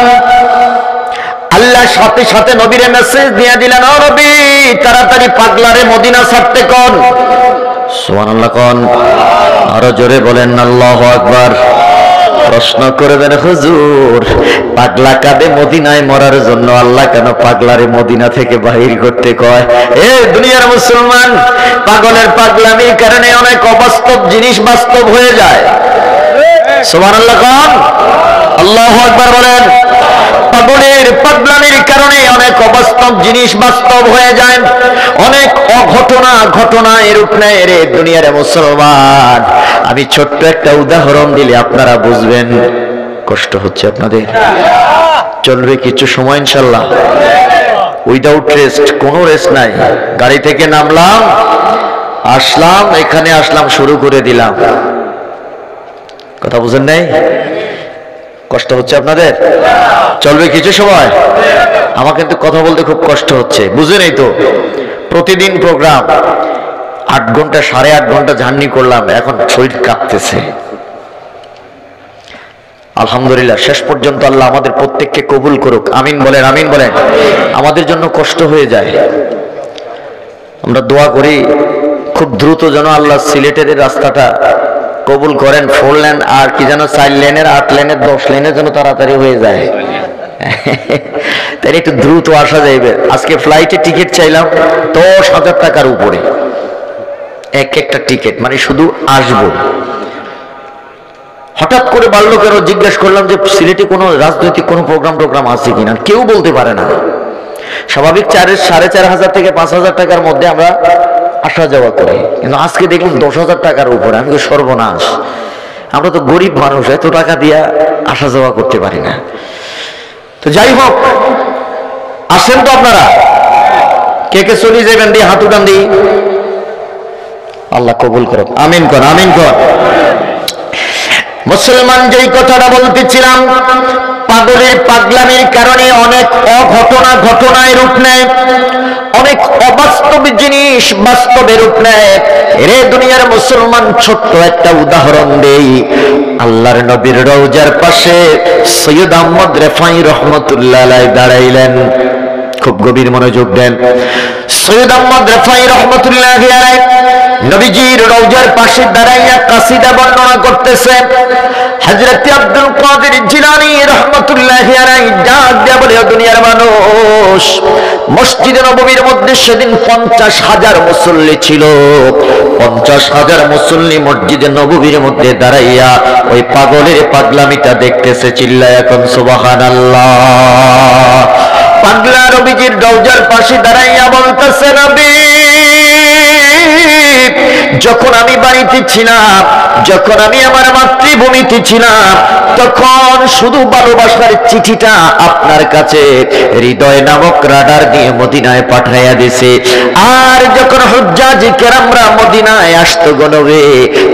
আল্লাহ সাথে সাথে নবীরে মেসেজ দিয়ে দিলেন, ও নবী তাড়াতাড়ি পাগলারে মদিনা ছাড়তে কোন। সুবহানাল্লাহ কোন। আরো জোরে বলেন আল্লাহু আকবার। প্রশ্ন করবেন, হুজুর পাগলা কাঁদে মদিনায় মরার জন্য, আল্লাহ কেন পাগলারে মদিনা থেকে বাহির করতে কয়? এ দুনিয়ার মুসলমান, পাগলের পাগলামির কারণে অনেক অবাস্তব জিনিস বাস্তব হয়ে যায়। সুবহানাল্লাহ কোন আল্লাহু আকবার বলেন। পাগলের পাগলামির কারণে অনেক অবাস্তব জিনিস বাস্তব হয়ে যায়, অনেক ঘটনায় রূপ নেয় রে দুনিয়ার মুসলমান। আমি ছোট্ট একটা উদাহরণ দিলে আপনারা বুঝবেন। কষ্ট হচ্ছে আপনাদের? চলবে কিছু সময় ইনশাআল্লাহ, উইদাউট রেস্ট, কোনো রেস্ট নাই। গাড়ি থেকে নামলাম, আসলাম, এখানে আসলাম, শুরু করে দিলাম। কথা বুঝেন নাই? কষ্ট হচ্ছে আপনাদের? চলবে কিছু সময়। আমার কিন্তু কথা বলতে খুব কষ্ট হচ্ছে, বুঝে নেই তো। প্রতিদিন প্রোগ্রাম, 8 ঘন্টা 8.5 ঘন্টা জার্নি করলাম, এখন শরীর কাঁপতেছে। আলহামদুলিল্লাহ, শেষ পর্যন্ত আল্লাহ আমাদের প্রত্যেককে কবুল করুক। আমিন বলেন, আমিন বলেন। আমাদের জন্য কষ্ট হয়ে যায়, আমরা দোয়া করি খুব দ্রুত যেন আল্লাহ সিলেটের রাস্তাটা কবুল করেন। 4 লেন আর কি যেন 4 লেনের 8 লেনের 10 লেনের যেন তাড়াতাড়ি হয়ে যায়, তাই একটু দ্রুত আসা যাইবে। আজকে ফ্লাইটে টিকিট চাইলাম 10,000 টাকার উপরে, একটা টিকিট, মানে শুধু আসবো। হঠাৎ করে বাড়লো কেন জিজ্ঞেস করলাম যে সিলেটে কোনো রাজনৈতিক কোনো প্রোগ্রাম আছে কিনা, কেউ বলতে পারে না। স্বাভাবিক 4,500 থেকে 5,000 টাকার মধ্যে আমরা আসা যাওয়া করি, কিন্তু আজকে দেখলাম 10,000 টাকার উপরে। আমি তো সর্বনাশ, আমরা তো গরিব মানুষ, এত টাকা দিয়া আসা যাওয়া করতে পারি না। তো যাই হোক, আসেন তো আপনারা, কে কে চলে যাবেন দিয়ে হাত উঠান দিই। আল্লাহ কবুল করুক, আমিন কর, আমিন কর। মুসলমান, যেই কথাটা বলতেছিলাম, পাগলের পাগলামির কারণে অনেক ঘটনায় রূপ নেয়, অনেক অবাস্তব জিনিস বাস্তবে রূপ নেয় রে দুনিয়ার মুসলমান। ছোট্ট একটা উদাহরণ দেই। আল্লাহর নবীর রওজার পাশে সৈয়দ আহমদ রেফাই রহমতুল্লাহ আলাইহি দাঁড়াইলেন। খুব গভীর মনোযোগ দেন। সৈয়দ আহমদ রেফাই রহমতুল্লাহ আলাইহি নবীজির রওজার পাশে দাঁড়াইয়া কাসিদা বর্ণনা করতেছে। হযরত আব্দুল কাদের জিলানী রাহমাতুল্লাহি আলাইহি ডাক দিয়ে বলে, দুনিয়ার মানুষ, মসজিদে নববীর মধ্যে সেদিন 50,000 মুসল্লি ছিল। 50,000 মুসল্লি মসজিদে নববীর মধ্যে দাঁড়াইয়া ওই পাগলের পাগলামিটা দেখতেছে। চিল্লায়া এখন সুবহানাল্লাহ। পাগলা নবীজির রওজার পাশে দাঁড়াইয়া বলতেছে, নবী, যখন আমি বাড়িতে ছিলাম, যখন আমি আমার মাতৃভূমিতে ছিলাম, তখন শুধু ভালোবাসার চিঠিটা আপনার কাছে হৃদয় নামক রাডার দিয়ে মদিনায় পাঠাইয়া দিছে। আর যখন হুজ্জাজ কেরামরা মদিনায় আসতো গো নবী,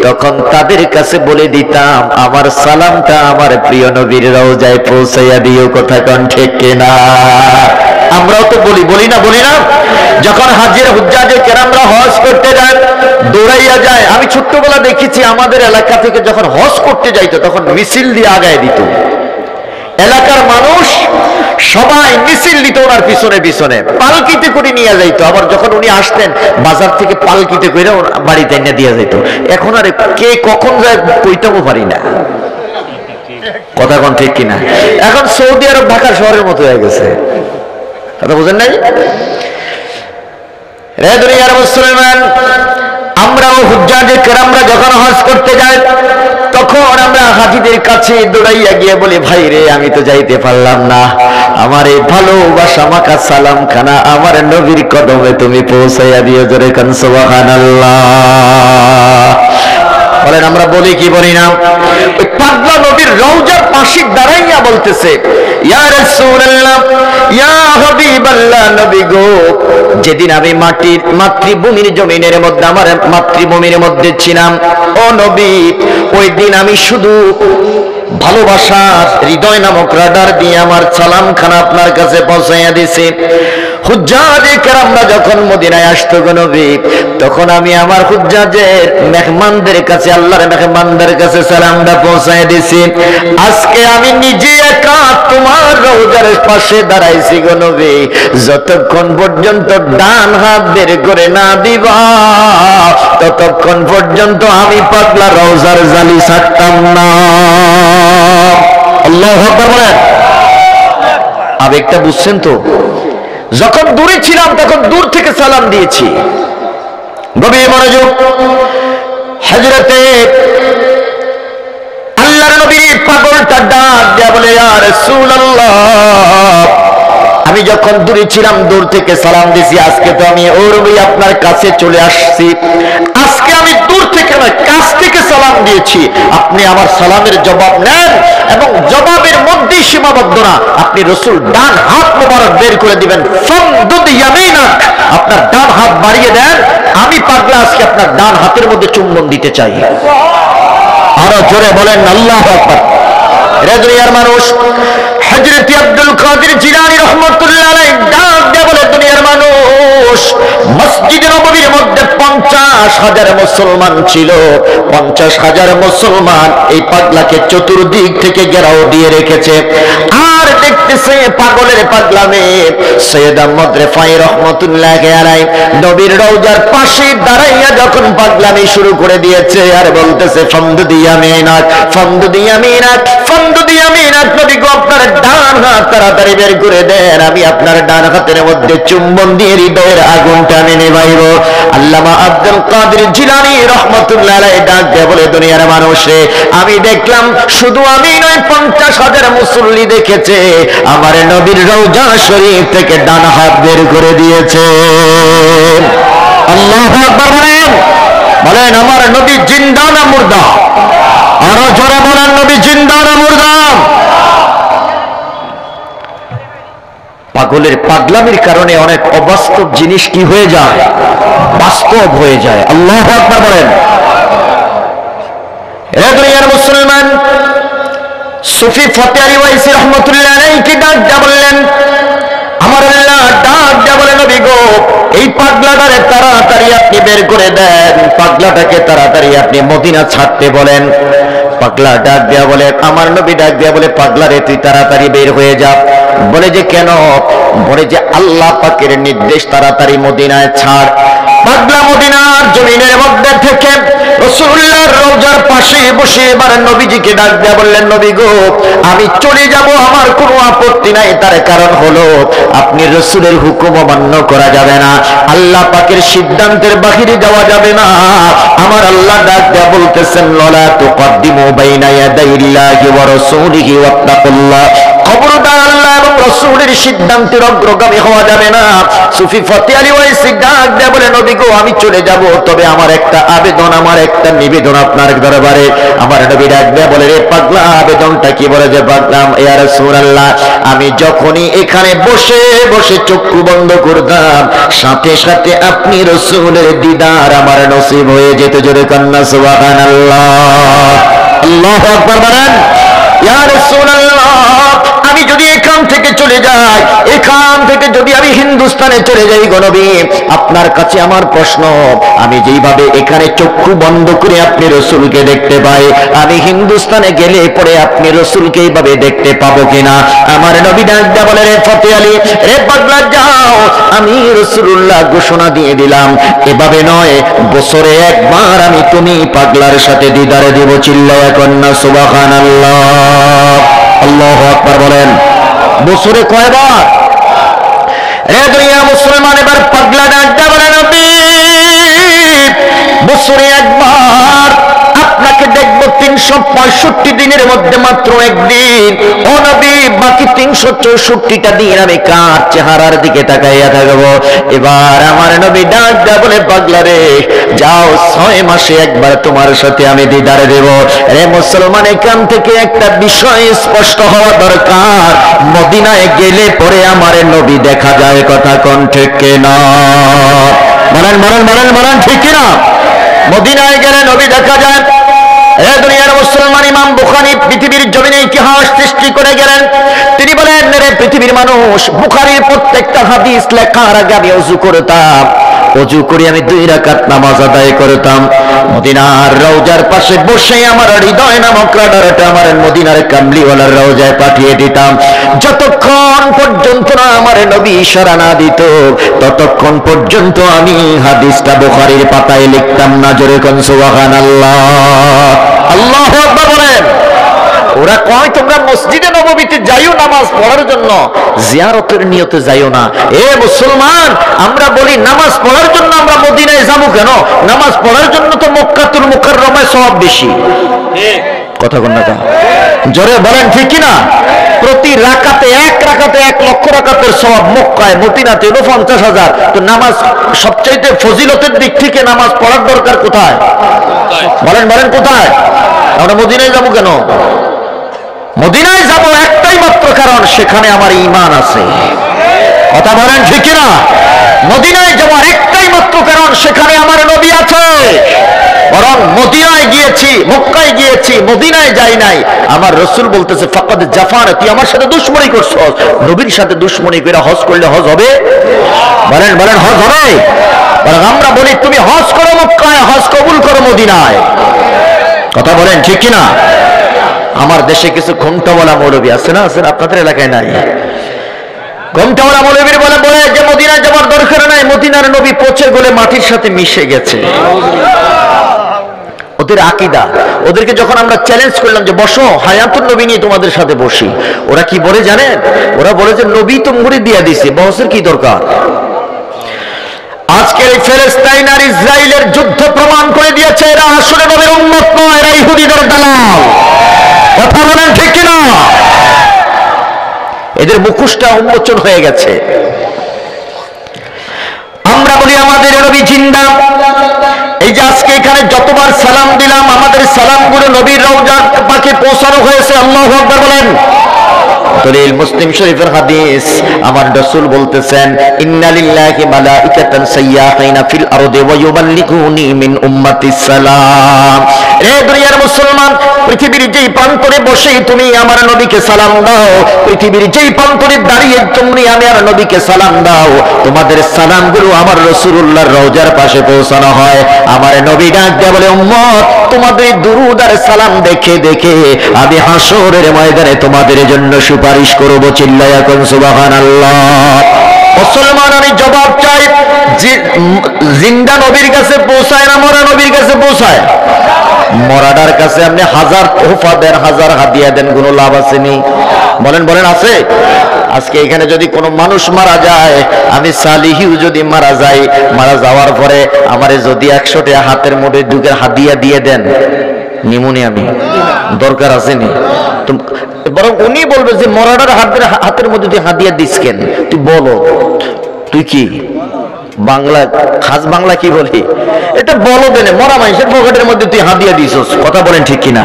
তখন তাদের কাছে বলে দিতাম আমার সালামটা আমার প্রিয় নবীর রওজায় পৌঁছাইয়া দিও। কথা কোন ঠিক কিনা? আমরাও তো বলি না? যখন হাজির হুজ্জাজে কেরামরা হজ করতে যায়, দৌড়াইয়া যায়। আমি ছোট্টবেলা দেখেছি, আমাদের এলাকা থেকে যখন হজ করতে যাইতো তখন মিছিল দিয়ে আগায় দিত। এলাকার মানুষ সবাই মিছিল দিত ওনার পিছনে পিছনে, পালকিতে করে নিয়ে যাইতো। আবার যখন উনি আসতেন বাজার থেকে পালকিতে করে বাড়িতে এনে দিয়ে যাইত। এখন আর কে কখন যায় কইতেও পারি না। কথা কোন ঠিক কিনা? এখন সৌদি আরব ঢাকা শহরের মতো হয়ে গেছে। কথা বুঝেন নাই? রে দুনিয়ার মুসলমান, আমরাও হুজ্জাজে কেরামরা যখন হজ করতে যাই, তখন আমরা হাজিদের কাছে দৌড়াইয়া গিয়ে বলি, ভাই রে, আমি তো যাইতে পারলাম না, আমার এই ভালোবাসা মাখা সালাম খানা আমার নবীর কদমে তুমি পৌঁছাইয়া দিও। জোরে কান সুবহানাল্লাহ বলেন। আমরা বলি কি বলি না? ওই পাগলা নবীর রওজার পাশে দাঁড়াইয়া বলতেছে, ইয়া রাসূলুল্লাহ, ইয়া হাবিবাল্লাহ, নবী গো, যেদিন আমি মাতৃভূমির জমিনের মধ্যে, আমার মাতৃভূমির মধ্যে ছিলাম, ও নবী, ওই দিন আমি শুধু ভালোবাসার হৃদয় নামক রাডার দিয়ে আমার সালাম খানা আপনার কাছে পৌঁছাইয়া দিছি। হুজ্জাজে কেরামরা যখন মদিনায় আসতো গো নবী, তখন আমি আমার হুজ্জাজের মেহমানদের কাছে, আল্লাহর মেহমানদের কাছে সালামটা পৌঁছায় দিছি। আজকে আমি নিজে একা তোমার রওজার পাশে দাঁড়াইছি গো নবী, যতক্ষণ পর্যন্ত ডান হাত বের করে না দিবা, ততক্ষণ পর্যন্ত আমি পাগলা রওজার জালি ছাড়তাম না। আল্লাহু আকবার বলেন। আবেগটা বুঝছেন তো? যখন দূরে ছিলাম তখন দূর থেকে সালাম দিয়েছি। গভীর মনোযোগ। হযরতে আল্লাহর পাগলটা ডাক দেয়া বলে, ইয়া রাসূলুল্লাহ, আমি যখন দূরে ছিলাম দূর থেকে সালাম দিছি, আজকে তো আমি ওরবি আপনার কাছে চলে আসছি, আজকে আমি দূর থেকে না কাছ থেকে সালাম দিয়েছি, আপনি আমার সালামের জবাব নেন এবং জবাবের মধ্যেই সীমাবদ্ধ না, আপনি রাসূল ডান হাত মোবারক বের করে দিবেন, ফামদুদ ইয়ামিনাক, আপনার ডান হাত বাড়িয়ে দেন, আমি পাগলা আজকে আপনার ডান হাতের মধ্যে চুম্বন দিতে চাই। আরো জোরে বলেন আল্লাহু আকবার। রে দুনিয়ার মানুষ, হযরত আব্দুল কাদের জিলানী রাহমাতুল্লাহ আলাইহি ডাক দিয়ে বলে, দুনিয়ার মানুষ, মসজিদ নববীর মধ্যে 50,000 মুসলমান ছিল, 50,000 মুসলমান এই পাগলাকে চতুর্দিক থেকে ঘেরাও দিয়ে রেখেছে, আর দেখতেছে পাগলের পাগলামে। সৈয়দ আহমদ রেফাই রাহমাতুল্লাহ আলাইহি নবীর রওজার পাশে দাঁড়াইয়া যখন পাগলামি শুরু করে দিয়েছে আর বলতেছে, ফামদুদ ইয়ামিনাক, ফামদুদ ইয়ামিনাক, ফামদুদ ইয়ামিনাক, নবী গো আপনার ডান হাত তাড়াতাড়ি বের করে দেন, আমি আপনার ডান হাতের মধ্যে চুম্বন দিয়ে হৃদয়ের আগুনটা আমি নেভাইব। আল্লামা আব্দুল কাদের জিলানী রাহমাতুল্লাহ আলাইহি ডাক দিয়ে বলে, দুনিয়ার মানুষে, আমি দেখলাম শুধু আমি নয়, 50,000 মুসল্লি দেখেছে আমার নবীর রওজা শরীফ থেকে ডান হাত বের করে দিয়েছে। আল্লাহু আকবার বলেন, বলেন আমার নবী জিন্দা না মুর্দা? আরো জোরে বলেন, নবী জিন্দা না মুর্দা? পাগলের পাগলামির কারণে অনেক অবাস্তব জিনিস কি হয়ে যায়, বাস্তব হয়ে যায়। আল্লাহু আকবার বলেন। এ দুনিয়ার মুসলমান, সুফি ফতে আলী ওয়াইসি রহমতুল্লাহ আলাইহি ডাক দিয়া বললেন, আমার আল্লাহ ডাক দিয়া বলে, নবী গো এই পাগলাটারে তাড়াতাড়ি আপনি বের করে দেন, পাগলাটাকে তাড়াতাড়ি আপনি মদিনা ছাড়তে বলেন। পাগলা ডাক দিয়া বলে, আমার নবী ডাক দিয়া বলে, পাগলা রে তুই তাড়াতাড়ি বের হয়ে যা। বলে যে কেন? বলে যে আল্লাহ পাকের নির্দেশ, তাড়াতাড়ি মদিনায় ছাড়। পাগলা মদিনার জমিনের মধ্যে থেকে রাসূলুল্লাহর রওজার পাশে বসে এবার নবীজিকে ডাক দিয়া বললেন, নবী গো আমি চলে যাব, আমার কোনো আপত্তি নাই, তার কারণ হলো আপনি রাসূলের হুকুম অমান্য করা যাবে না, আল্লাহ পাকের সিদ্ধান্তের বাহিরে যাওয়া যাবে না। আমার আল্লাহ ডাক দিয়া বলতেছেন, লা তুকদ্দিমু বাইনা ইয়াদাইল্লাহি ওয়া রাসূলিহি ওয়াত্তাকুল্লাহ, খবরদার আল্লাহ এবং রাসূলের সিদ্ধান্তের অগ্রগামী হওয়া যাবে না। সুফি ফতে আলী ওয়াইসি ডাক দেয়া বলে, নবী গো আমি চলে যাব, তবে আমার একটা আবেদন, আমার একটা নিবেদন আপনার দরবারে। আমার নবী ডাক দেয়া বলে, রে পাগলা আবেদনটা কি? বলে যে পাগলা, ইয়া রাসূলুল্লাহ আমি যখনই এখানে বসে বসে চক্ষু বন্ধ করতাম, সাথে সাথে আপনি রাসূলের দিদার আমার নসিব হয়ে যেত। জোরে কান্না সুবহানাল্লাহ। আল্লাহু আকবার বলেন। ইয়া রাসূলুল্লাহ আমি যদি এখান থেকে চলে যাই, এখান থেকে যদি আমি হিন্দুস্তানে চলে যাই গো নবী, আপনার কাছে আমার প্রশ্ন, আমি যেইভাবে এখানে চক্ষু বন্ধ করে আপনি রাসূলকে দেখতে পাই, আমি হিন্দুস্তানে গেলে পরে আপনি রাসূলকে এইভাবে দেখতে পাবো কিনা? আমার নবী ডাক দিয়া বলে, রে ফতে আলী, রে পাগলা যাও, আমি রাসূলুল্লাহ ঘোষণা দিয়ে দিলাম, এভাবে নয়, বছরে একবার আমি তুমি পাগলার সাথে দিদারে দেব। চিল্লায়া কন্না সুবহানাল্লাহ। আল্লাহু আকবার বলেন। বছরে কয়বার? রে দুনিয়া মুসলমান, এবার পাগলা ডাক দিয়া বলে, নবী বছরে একবার আপনাকে দেখবো 365 দিনের মধ্যে মাত্র একদিন। ও নবী বাকি 364টা দিন আমি কার চেহারার দিকে তাকাইয়া থাকবো? এবার আমার নবী ডাক দিয়া বলে, পাগলা রে যাও, 6 মাসে একবার তোমার সাথে আমি দিদার দেব। রে মুসলমান, এখান থেকে একটা বিষয় স্পষ্ট হওয়া দরকার, মদিনায় গেলে পরে আমার নবী দেখা যায়। কথা কোন ঠিক কিনা? বলেন বলেন বলেন বলেন, ঠিক কিনা? মদিনায় গেলে নবী দেখা যায়। এ দুনিয়ার মুসলমান, ইমাম বুখারী পৃথিবীর জমিনে ইতিহাস সৃষ্টি করে গেলেন। তিনি বলেন, রে পৃথিবীর মানুষ, বুখারীর প্রত্যেকটা হাদিস লেখার আগে আমি ওযু করতাম, ওযু করে আমি 2 রাকাত নামাজ আদায় করতাম। মদিনার রওজার পাশে বসে আমার হৃদয় নামক রাডারটা আমার মদিনার কামলিওয়ালার রওজায় পাঠিয়ে দিতাম। যতক্ষণ পর্যন্ত না আমার নবী ইশারা না দিত, ততক্ষণ পর্যন্ত আমি হাদিসটা বুখারীর পাতায় লিখতাম না। জোরে কোন সুবহানাল্লাহ। আল্লাহু আকবার বলেন। ওরা কয় তোমরা মসজিদে নববীতে যাইও নামাজ পড়ার জন্য, জিয়ারতের নিয়তে যাইও না। এ মুসলমান, আমরা বলি নামাজ পড়ার জন্য আমরা মদিনায় যাবো কেন? নামাজ পড়ার জন্য তো মক্কাতুল মুকাররমায় সওয়াব বেশি। কথা বলেন না, জোরে বলেন ঠিক কিনা? প্রতি রাকাতে এক রাকাতে 1 লক্ষ রাকাতের সওয়াব মক্কায় মদিনাতে 49,000। তো নামাজ সবচাইতে ফজিলতের দিক থেকে নামাজ পড়ার দরকার কোথায়? বলেন বলেন কোথায়? আমরা মদিনায় যাবো কেন? মদিনায় যাব একটাই মাত্র কারণ, সেখানে আমার ঈমান আছে। কথা বলেন ঠিক কিনা? মদিনায় যাওয়ার একটাই মাত্র কারণ, সেখানে আমার নবী আছে। বরং মদিনায় গিয়েছি, মক্কায় গিয়েছি, মদিনায় যাই নাই। আমার রাসূল বলতেছে ফাকাদ জাফানা, তুই আমার সাথে দুশমনি করছস। নবীর সাথে দুশমনি করে হজ করলে হজ হবে? বলেন বলেন হজ হবে? বরং আমরা বলি তুমি হজ করো মক্কায়, হজ কবুল করো মদিনায়। কথা বলেন ঠিক কিনা? আমার দেশে কিছু ঘন্টাওয়ালা মৌলবী আছে না? আছেন? আপনাদের এলাকায় নাই? ঘন্টাওয়ালা মৌলবীর বলে যে মদিনায় যাওয়ার দরকার নাই, মদিনার নবী পচে গলে মাটির সাথে মিশে গেছে। ওদের আকীদা। ওদেরকে যখন আমরা চ্যালেঞ্জ করলাম যে বসো, হায়াতুন নবী নিয়ে তোমাদের সাথে বসি, ওরা কি বলে জানেন? ওরা বলে যে নবী তো মুড়ি দিয়ে দিছে, বহসের কি দরকার? আজকের এই ফিলিস্তিন আর ইসরায়েলের যুদ্ধ প্রমাণ করে দিয়েছে এরা আসলে নবীর উম্মত নয়, এরা ইহুদিদের দালাল। কথা বলেন ঠিক কিনা? এদের মুখোশটা উন্মোচন হয়ে গেছে। আমরা বলি আমাদের নবী জিন্দা। এই যে আজকে এখানে যতবার সালাম দিলাম, আমাদের সালামগুলো নবীর রওজার পাকে পৌঁছানো হয়েছে। আল্লাহু আকবার বলেন। দলিল মুসলিম শরীফের হাদিস, আমার রাসূল বলতেছেন ইন্না লিল্লাহি মালাইকাতান সাইয়াহিনা ফিল আরদি ওয়া ইউবাল্লিগুনি মিন উম্মতি সালাম। রে দুনিয়ার মুসলমান, পৃথিবীর যেই প্রান্তরে বসে তুমি আমার নবীকে সালাম দাও, পৃথিবীর যেই প্রান্তরে দাঁড়িয়ে তুমি আমার নবীকে সালাম দাও, তোমাদের সালামগুলো আমার রাসূলুল্লাহর রওজার পাশে পৌঁছানো হয়। আমার নবী ডাক দিয়ে বলে উম্মত, তোমাদের দুরূদ আর সালাম দেখে দেখে আমি হাসরের ময়দানে তোমাদের জন্য সুপারিশ করব। চিল্লায়া কোন সুবহানাল্লাহ। মুসলমান আমি জবাব চাই, জিন্দা নবীর কাছে পৌঁছায় না মরা নবীর কাছে পৌঁছায়? মরাদার কাছে আপনি হাজার তোহফা দেন, হাজার হাদিয়া দেন, কোনো লাভ আসেনি? বলেন বলেন আছে? আজকে এখানে যদি কোনো মানুষ মারা যায়, আমি সালিহিও যদি মারা যাই, মারা যাওয়ার পরে আমারে যদি 100 টাকা হাতের মধ্যে ঢুকে হাদিয়া দিয়ে দেন, নিমুনি আমি দরকার আসেনি? বরং উনি বলবে যে মরাদার হাতের মধ্যে তুই হাদিয়া দিস কেন? তুই বলো, তুই কি বাংলা খাস বাংলা কি বলি এটা বলো দেনে, মরা মানুষের পকেটের মধ্যে তুই হাদিয়া দিছস। কথা বলেন ঠিক কিনা?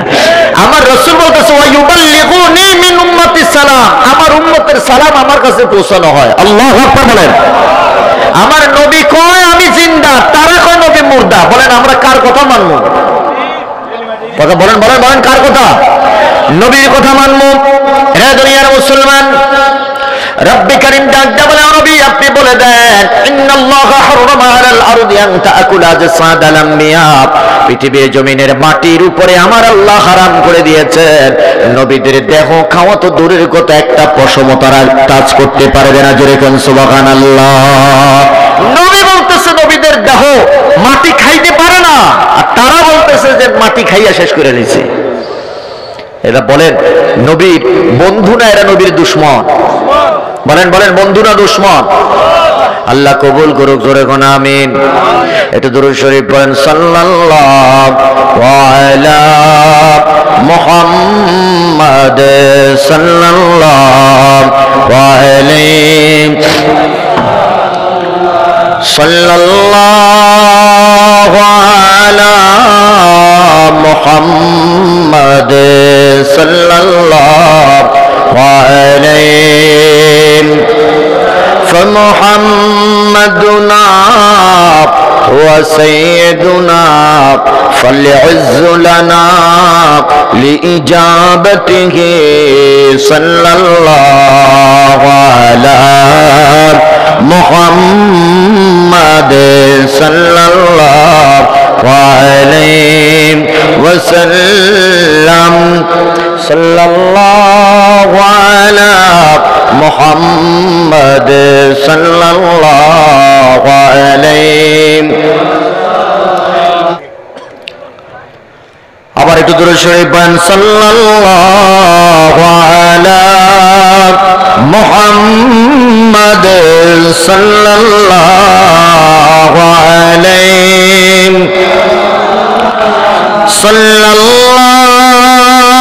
আমার রাসূল বলতেছে ওয়া ইউবাল্লিগুনি মিন উম্মতি সালাম, আমার উম্মতের সালাম আমার কাছে পৌঁছানো হয়। আল্লাহু আকবার বলেন। আমার নবী কয় আমি জিন্দা, তারা কয় নবী মুর্দা। বলেন আমরা কার কথা মানবো? কথা বলেন বলেন বলেন কার কথা? নবীর কথা মানবো। হে দুনিয়ার মুসলমান, রব্বি কারীম ডাক দেয়া বলে নবী আপনি বলে দেন ইন্নাল্লাহা হারামা আলাল আরদি আন তাকুলা জাসাদাল আমবিয়া, পৃথিবীর জমিনের মাটির উপরে আমার আল্লাহ হারাম করে দিয়েছেন নবীদের দেহ খাওয়া তো দূরের কথা, একটা পশমও তারা টাচ করতে পারবে না। জোরে কোন সুবহানাল্লাহ। নবী বলতেছে নবীদের দেহ মাটি খাইতে পারে না, আর তারা বলতেছে যে মাটি খাইয়া শেষ করে নিছে। এরা বলেন নবীর বন্ধু না এরা নবীর দুশমন? বলেন বলেন বন্ধু না দুশমন? আল্লাহ কবুল করুক, জোরে কোন আমিন। একটু দুরূদ শরীফ পড়েন সাল্লাল্লাহু আলা মুহাম্মাদ সাল্লাল্লাহু আলাইহি সাল্লাল্লাহু আলা মুহাম্মাদ সাল্লাল্লাহু আলাইহি فمحمدنا وسيدنا فالعز لنا لإجابته صلى الله على محمد صلى الله عليه وسلم صلى الله على محمد صلى الله عليه। আবার একটু দূরে শরীফ পড়েন সাল্লাল্লাহু আলা মুহাম্মাদ সাল্লাল্লাহু আলাইহি সাল্লাল্লাহু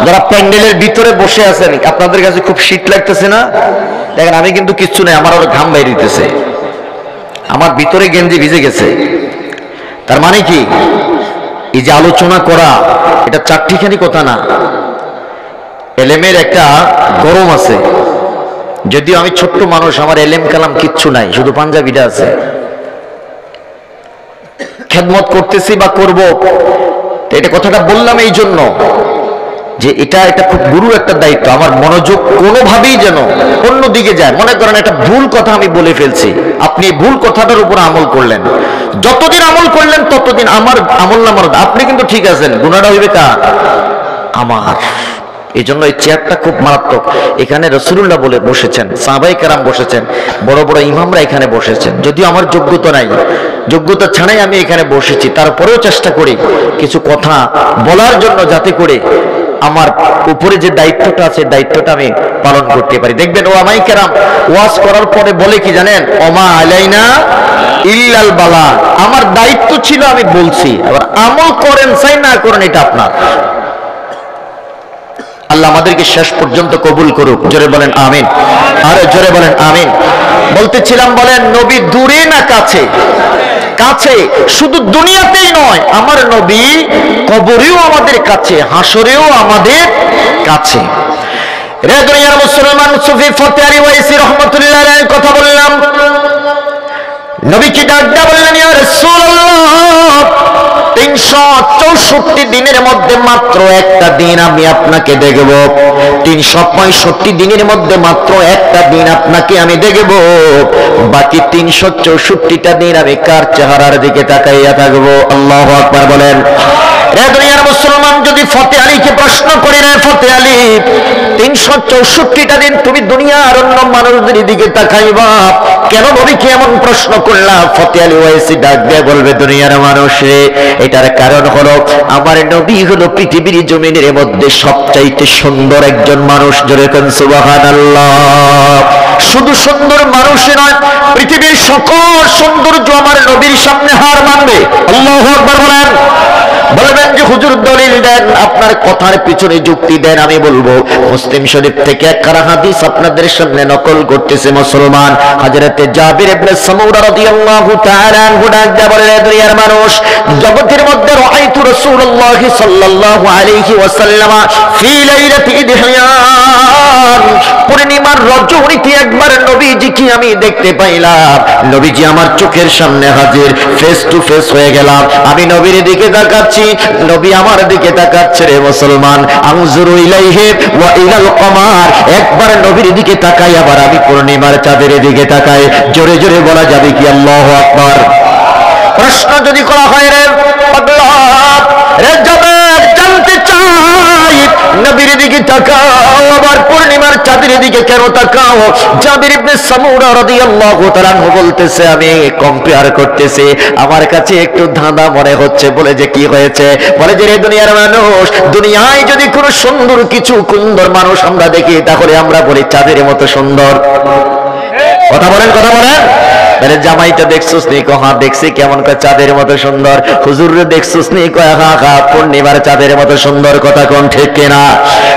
যারা প্যান্ডেলের ভিতরে বসে আছেন, আপনাদের কাছে খুব শীত লাগতেছে না? দেখেন আমি কিন্তু কিচ্ছু নাই, আমার আরো ঘাম বাইরে দিতেছে, আমার ভিতরে গেঞ্জি ভিজে গেছে। তার মানে কি, এই যে আলোচনা করা এটা চারটিখানি কথা না, এলেমের একটা গরম আছে। যদিও আমি ছোট্ট মানুষ, আমার এলেম কালাম কিচ্ছু নাই, শুধু পাঞ্জাবিটা আছে। খেদমত করতেছি বা করব, এটা কথাটা বললাম এই জন্য যে এটা খুব গুরু একটা দায়িত্ব। আমার মনোযোগ কোনোভাবেই যেন অন্যদিকে যায়। মনে করেন একটা ভুল কথা আমি বলে ফেলছি, আপনি ভুল কথাটার উপর আমল করলেন, যতদিন আমল করলেন ততদিন আমার আমল নামার, আপনি কিন্তু ঠিক আছেন, গুনাহটা হইবে কার? আমার। এই জন্য এই চেয়ারটা খুব মারাত্মক। এখানে রাসূলুল্লাহ বলে বসেছেন, সাহাবায়ে কেরাম বসেছেন, বড় বড় ইমামরা এখানে বসেছেন। যদিও আমার যোগ্যতা নাই, যোগ্যতা ছাড়াই আমি এখানে বসেছি, তারপরেও চেষ্টা করি কিছু কথা বলার জন্য, যাতে করে আমার উপরে যে দায়িত্বটা আছে দায়িত্বটা আমি পালন করতে পারি। দেখবেন ওলামায়ে কেরাম ওয়াজ করার পরে বলে কি জানেন? ওমা আলাইনা ইল্লাল বালা। আমার দায়িত্ব ছিল আমি বলছি, আবার আমল করেন চাই না করেন এটা আপনার। আল্লাহ আমাদেরকে শেষ পর্যন্ত কবুল করুক। জোরে বলেন আমিন, আরে জোরে বলেন আমিন। বলতেছিলাম, বলেন নবী দূরে না কাছে? কাছে। শুধু দুনিয়াতেই নয়, আমার নবী কবরেও আমাদের কাছে, হাসরেও আমাদের কাছে। রে দুনিয়ার মুসলমান, সুফি ফতে আলী ওয়াইসি রাহমাতুল্লাহ আলাইহির কথা বললাম। নবী কি ডাক দেয়া বললেন, ইয়া রাসূলুল্লাহ 364 দিনের মধ্যে মাত্র একটা দিন আমি আপনাকে দেখব, 365 দিনের মধ্যে মাত্র একটা দিন আপনাকে আমি দেখব, বাকি 364টা দিন আমি কার চেহারার দিকে তাকাইয়া থাকবো? আল্লাহু আকবার বলেন। রে দুনিয়ার মুসলমান, যদি ফতে আলীকে প্রশ্ন করি, রে ফতে আলী 364টা দিন তুমি দুনিয়ার অন্য মানুষদের দিকে তাকাইবা, কেন নবীকে এমন প্রশ্ন করলাম? ফতে আলী ওয়াইসি ডাক দিয়ে বলবে, দুনিয়ার মানুষে, এটার কারণ হলো আমার নবী হলো পৃথিবীর জমিনের মধ্যে সবচাইতে সুন্দর একজন মানুষ। জোরে কোন সুবহানাল্লাহ। শুধু সুন্দর মানুষই নয়, পৃথিবীর সকল সৌন্দর্য আমার নবীর সামনে হার মানবে। আল্লাহু আকবার বলেন। বলবেন যে হুজুর দলিল দেন, আপনার কথার পিছনে যুক্তি দেন। আমি বলবো মুসলিম শরীফ থেকে একটা হাদিস আপনাদের সামনে নকল করতেছে মুসলমান। হযরতে জাবির ইবনে সামুরা রাদিয়াল্লাহু তাআলা আনহু ডাক দিয়ে বলেন, দুনিয়ার মানুষ, জগতের মধ্যে রাআইতু রাসূলুল্লাহ সাল্লাল্লাহু আলাইহি ওয়াসাল্লাম ফি লাইলাতি ইদহিয়ান, পূর্ণিমার রজনীতে একবার নবীজিকে আমি দেখতে পাইলাম। নবীজি আমার চোখের সামনে হাজির, ফেস টু ফেস হয়ে গেলাম। আমি নবীর দিকে তাকাচ্ছি, নবী আমার দিকে তাকাচ্ছে। রে মুসলমান, আনজুরু ইলাইহি ওয়া ইলাল কমার, একবার নবীর দিকে তাকাই, আবার আমি পূর্ণিমার চাঁদের দিকে তাকাই। জোরে জোরে বলা যাবে কি আল্লাহু আকবার? প্রশ্ন যদি করা হয়, রে পাগলা, রে জাবের, জানতে চাই নবীর দিকে তাকাও, আবার পূর্ণিমার চাঁদের দিকে কেন তাকাও? জাবির ইবনে সামুরা রাদিয়াল্লাহু তাআলা বলতেছে, আমি কম্পেয়ার করতেছি, আমার কাছে একটু ধাঁধা মনে হচ্ছে। বলে যে কি হয়েছে? বলে যে রে দুনিয়ার মানুষ, দুনিয়ায় যদি কোনো সুন্দর কিছু সুন্দর মানুষ আমরা দেখি, তাহলে আমরা বলি চাঁদের মতো সুন্দর। কথা বলেন, কথা বলেন। বলে জামাইটা দেখছস নি? হ্যাঁ দেখছি। কেমন? চাঁদের মতো সুন্দর। হুজুর দেখছস নি? হ্যাঁ হ্যাঁ, পূর্ণিমার চাঁদের মতো সুন্দর। কথা কোন ঠিক কিনা?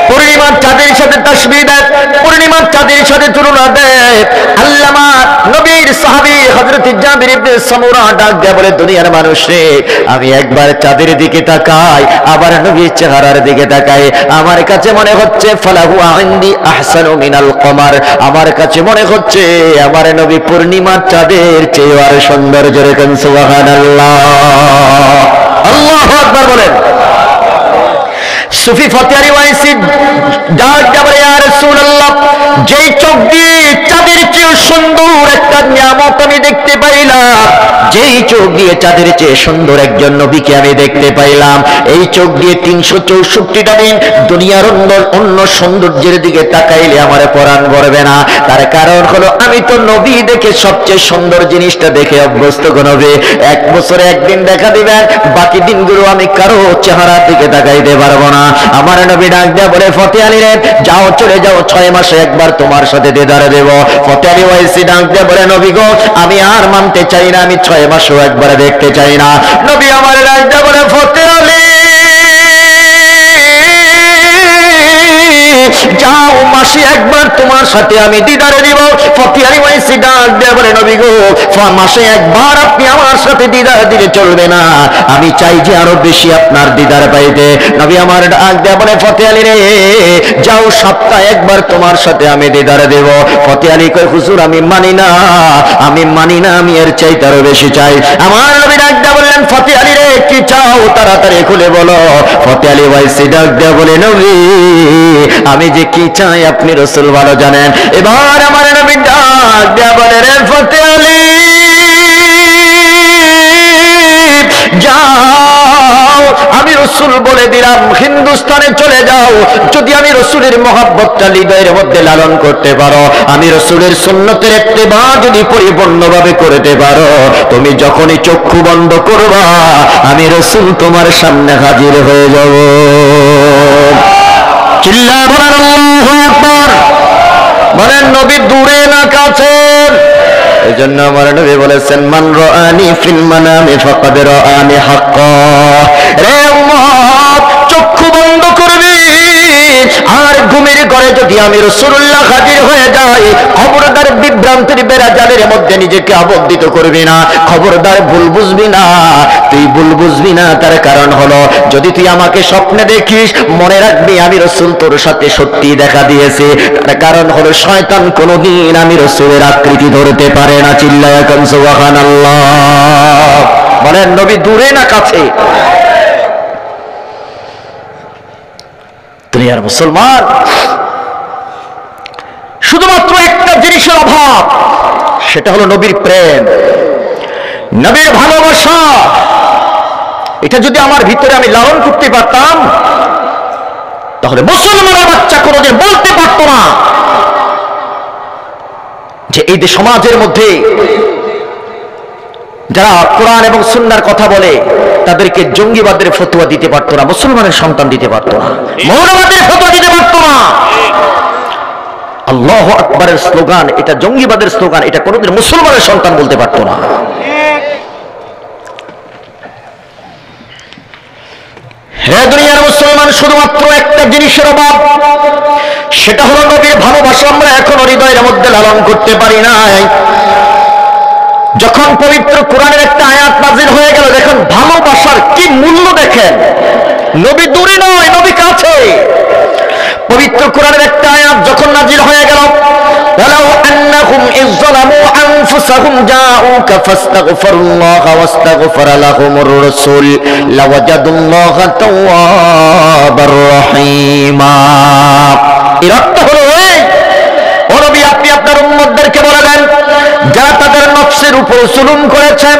পূর্ণিমার চাঁদের সাথে তাসবিহ দেয়, পূর্ণিমার চাঁদের সাথে তুলনা দেয়। আল্লামা নবীর সাহাবী হযরত জাবির ইবনে সামুরা ডাক দেয়া বলে, দুনিয়ার মানুষ রে, আমি একবার চাঁদের দিকে তাকাই, আবার নবীর চেহারার দিকে তাকাই, আমার কাছে মনে হচ্ছে ফালাহু ইনদি আহসানু মিনাল কমার, আমার কাছে মনে হচ্ছে আমার নবী পূর্ণিমার চাঁদের চেয়ে আর সুন্দর। জোরে কোন সুবহানাল্লাহ। আল্লাহু আকবার বলেন। সুফি ফতে আলী ওয়াইসি ডাক দিয়ে বলে, ইয়া রাসূলুল্লাহ, যেই চোখ দিয়ে চাঁদের চেয়ে সুন্দর একটা নিয়ামত আমি দেখতে পাইলাম, যেই চোখ দিয়ে চাঁদের চেয়ে সুন্দর একজন নবীকে আমি দেখতে পাইলাম, এই চোখ দিয়ে 364টা দিন দুনিয়ার অন্য সৌন্দর্যের দিকে তাকাইলে আমার পরাণ ভরবে না। তার কারণ হলো আমি তো নবী দেখে সবচেয়ে সুন্দর জিনিসটা দেখে অভ্যস্ত। নবী 1 বছরে একদিন দেখা দিবেন, বাকি দিনগুলো আমি কারো চেহারার দিকে তাকাইতে পারবো না। আমার নবী ডাক দেয়া বলে, ফতে আলী রে, যাও, চলে যাও, 6 মাসে একবার তোমার সাথে দিদার দেব। ফতে আলী ওয়াইসি ডাক দেয়া বলে, নবী গো, আমি আর মানতে চাই না, আমি 6 মাসেও একবার দেখতে চাই না। নবী আমার ডাক দেয়া বলে, ফতে আলী যাও মাসে একবার তোমার সাথে আমি দিদারে দিব। ফতেহ আলী ওয়াইসি ডাক দিয়ে বলে নবী গো, মাসে একবার আপনি আমার সাথে দিদার দিলে চলবে না, আমি চাই যে আরো বেশি আপনার দিদার পাইতে। নবী আমার ডাক দিয়ে বলে ফতেহ আলী রে যাও সপ্তাহে একবার তোমার সাথে আমি দিদার দেব। ফতেহ আলী কয় হুজুর আমি মানি না, আমি মানি না, আমি এর চাইতে আরো বেশি চাই। আমার নবী ডাক দিয়ে বললেন ফতেহ আলী রে কি চাও তাড়াতাড়ি খুলে বলো। ফতেহ আলী ওয়াইসি ডাক দিয়ে বলে নবী আমি যে কি চাই আপনি রাসূল ভালো জানেন। এবার আমার নবী ডাক দিয়ে বলে রে ফতেহ আলী যাও, আমি রাসূল বলে দিলাম হিন্দুস্তানে চলে যাও, যদি আমি রাসূলের মহব্বতটা হৃদয়ের মধ্যে লালন করতে পারো, আমি রাসূলের সুন্নতের ইত্তেবা যদি পরিপূর্ণভাবে করতে পারো, তুমি যখনই চক্ষু বন্ধ করবা আমি রাসূল তোমার সামনে হাজির হয়ে যাব। চিল্লায়ে বলেন আল্লাহু আকবার। বলেন নবী দূরে না কাছে? এই জন্য আমার নবী বলেছেন মান রাআনি ফিল মানামি ফাকাদ রাআনি হাক্কা। রে উম্মত চক্ষু বন্ধ করবি, আর ঘুমের ঘরে যদি আমি রাসূলুল্লাহ হাজির হয়ে যাই, খবরদার বিভ্রান্তির বেড়াজালের মধ্যে নিজেকে আবদ্ধিত করবি না, খবরদার ভুল বুঝবি না। তুই ভুল বুঝবি না, তার কারণ হলো যদি তুই আমাকে স্বপ্নে দেখিস মনে রাখবি আমি রাসূল তোর সাথে সত্যি দেখা দিয়েছি, তার কারণ হলো শয়তান কোনদিন আমি রাসূলের আকৃতি ধরতে পারে না। চিল্লায়া কান সুবহানাল্লাহ। বলেন নবী দূরে না কাছে? দুনিয়ার মুসলমান শুধুমাত্র একটা জিনিসের অভাব, সেটা হলো নবীর প্রেম, নবীর ভালোবাসা। এটা যদি আমার ভিতরে আমি লালন করতে পারতাম তাহলে মুসলমানের বাচ্চা কোনোদিন বলতে পারতো না যে এই যে সমাজের মধ্যে যারা কোরআন এবং সুন্নাহর কথা বলে তাদেরকে জঙ্গিবাদের ফতোয়া দিতে পারতো না, মুসলমানের সন্তান দিতে পারতো না, মৌলবাদের ফতোয়া দিতে পারতো না। আল্লাহু আকবারের স্লোগান এটা জঙ্গিবাদের স্লোগান, এটা কোনোদিন মুসলমানের সন্তান বলতে পারতো না। হে দুনিয়ার মুসলমান, শুধুমাত্র একটা জিনিসের অভাব, সেটা হলো নবীর ভালোবাসা আমরা এখনো হৃদয়ের মধ্যে লালন করতে পারি নাই। যখন পবিত্র কোরআনের একটা আয়াত নাযিল হয়ে গেল, দেখেন ভালোবাসার কি মূল্য, দেখেন নবী দূরে নয় নবী কাছে। পবিত্র কোরআনের একটা আয়াত যখন নাযিল হয়ে গেল, ওয়ালাউ আন্নাহুম ইয যালামু আনফুসাহুম জাউকা ফাস্তাগফিরুল্লাহ ওয়াস্তাগফারা লাহুমুর রাসূল লাওয়াজাদুল্লাহা তাওয়াবার রহিমা। এর অর্থ হলো ও নবী আপনি আপনার উম্মতদেরকে বলে দেন যারা তাদের নফসের উপর জুলুম করেছে,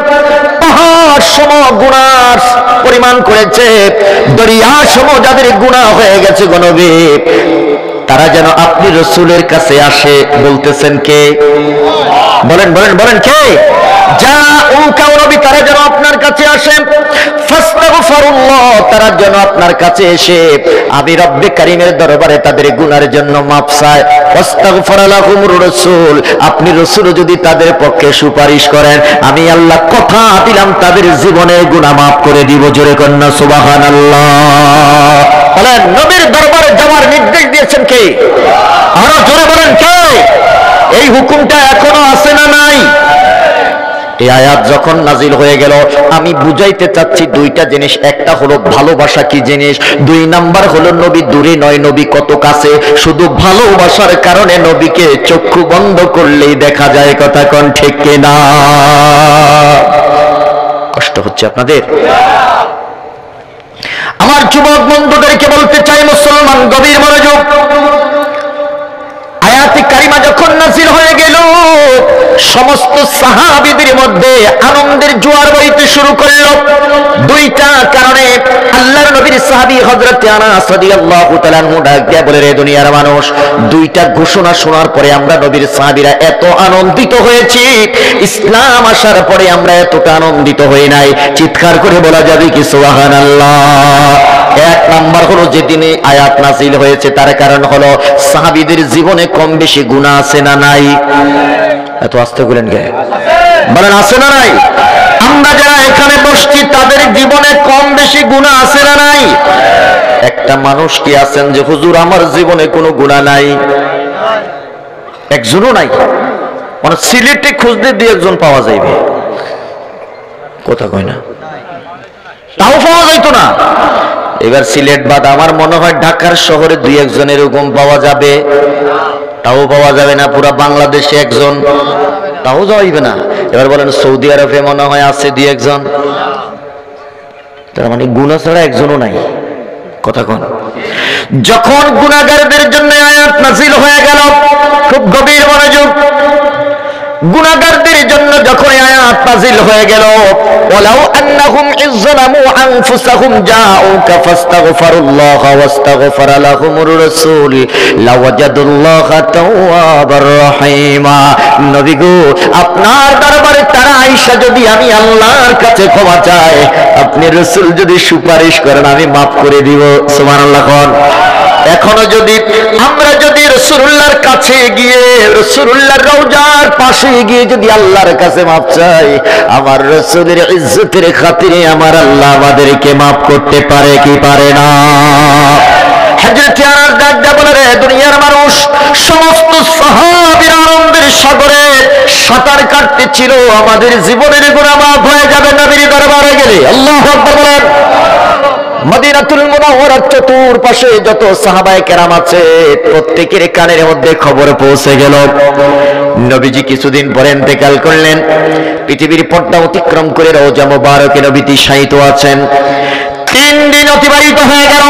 পাহাড় সম গুনাহ পরিমাণ করেছে, দরিয়া সম যাদের গুনাহ হয়ে গেছে গো নবী, তারা যেন আপনি রাসূলের কাছে আসে। বলতেছেন কে? বলেন বলেন বলেন কে? জাউকা নবী, তারা যেন আপনার কাছে আসে। ফাস্তাগফিরুল্লাহ, তারা যেন আপনার কাছে এসে আমি রব্বে কারীমের দরবারে তাদের গুনাহের জন্য মাফ চায়। ওয়াস্তাগফারা লাহুমুর রাসূল, আপনি রাসূল যদি তাদের পক্ষে সুপারিশ করেন আমি আল্লাহ কথা দিলাম তাদের জীবনের গুনাহ মাফ করে দিব। জোরে কন্না সুবহানাল্লাহ। বলেন নবীর দরবারে যাওয়ার নির্দেশ দিয়েছেন কে? আরো জোরে বলেন কে? এই হুকুমটা এখনো আছে না নাই? এই আয়াত যখন নাজিল হয়ে গেল, আমি বুঝাইতে চাচ্ছি দুইটা জিনিস। একটা হলো ভালোবাসা কি জিনিস, দুই নাম্বার হলো নবী দূরে নয় নবী কত কাছে। শুধু ভালোবাসার কারণে নবীকে চক্ষু বন্ধ করলেই দেখা যায়। কথা কোন ঠিক কিনা? কষ্ট হচ্ছে আপনাদের? আমার যুবক বন্ধুদেরকে বলতে চাই, মুসলমান গভীর মনোযোগ। আয়াতে কারিমা যখন নাযিল হয়ে গেল, সমস্ত সাহাবীদের মধ্যে আনন্দের জোয়ার বইতে শুরু করল। দুইটা কারণে আল্লাহর নবীর সাহাবী হযরত আনাস রাদিয়াল্লাহু তাআলা আনহু ডাক দিয়ে বলে, রে দুনিয়ার মানুষ, দুইটা ঘোষণা শোনার পরে আমরা নবীর সাহাবীরা এত আনন্দিত হয়েছি, ইসলাম আসার পরে আমরা এতটা আনন্দিত হই নাই। চিৎকার করে বলা যাবে কি সুবহানাল্লাহ? এক নাম্বার হলো যেদিনে আয়াত নাযিল হয়েছে তার কারণ হলো সাহাবীদের জীবনে কম বেশি গুনাহ আছে না নাই? এত আস্তে বলেন কে? বলেন আছে না নাই? আমরা যারা এখানে বসছি তাদের জীবনে কম বেশি গুনাহ আছে না নাই? একটা মানুষ কি আছেন যে হুজুর আমার জীবনে কোনো গুনাহ নাই? একজনও নাই। মানে সিলেটে খুঁজতে দিয়ে একজন পাওয়া যাইবে, কথা কয় না, তাও পাওয়া যাইতো না। এবার সিলেট বাদ আমার মনে হয় ঢাকার শহরে দুই একজন এরকম পাওয়া যাবে, তাও পাওয়া যাবে না। পুরা বাংলাদেশে একজন, তাও যাইবে না। এবার বলেন সৌদি আরবে মনে হয় আছে দুই একজন, তার মানে গুনাহ ছাড়া একজনও নাই, কথা কোন। যখন গুনাহগারদের জন্য আয়াত নাযিল হয়ে গেল, খুব গভীর মনোযোগ, গুনাহগারদের জন্য যখন আয়াত নাযিল হয়ে গেল, ওয়ালাউ আন্নাহুম ইযলামু আনফুসাহুম জাউকা ফাস্তাগফিরুল্লাহ ওয়াস্তাগফারা লাহুমুর রাসূল লাওয়াজাদুল্লাহা তাওয়াবার রহিমা। নবী গো, আপনার দরবারে তারা আয়েশা যদি আমি আল্লাহর কাছে ক্ষমা চায়, আপনি রাসূল যদি সুপারিশ করেন আমি maaf করে দিব। সুবহানাল্লাহ। এখনো যদি আমরা যদি রাসূলুল্লাহর কাছে গিয়ে রাসূলুল্লাহর রওজার পাশে গিয়ে যদি আল্লাহর কাছে মাপ চাই, আমার রাসূলের ইজ্জতের খাতিরে আমার আল্লাহ আমাদেরকে মাফ করতে পারে কি পারে না? হযরত আনাস ডাক দিয়ে বলে, রে দুনিয়ার মানুষ, সমস্ত সাহাবীরা আনন্দের সাগরে সাঁতার কাটতেছিল, আমাদের জীবনের গুনাহ মাফ হয়ে যাবে নবীর দরবারে গেলে। আল্লাহু আকবার বলেন। মদিনাতুল মুনাওয়ারার চতুর্পাশে যত সাহাবায়ে কেরাম আছে প্রত্যেকের কানের মধ্যে খবর পৌঁছে গেল, নবীজি কিছুদিন পরে ইন্তেকাল করলেন। পৃথিবীর পর্দা অতিক্রম করে রওজা মুবারকে নবীজি শায়িত আছেন। 3 দিন অতিবাহিত হয়ে গেল।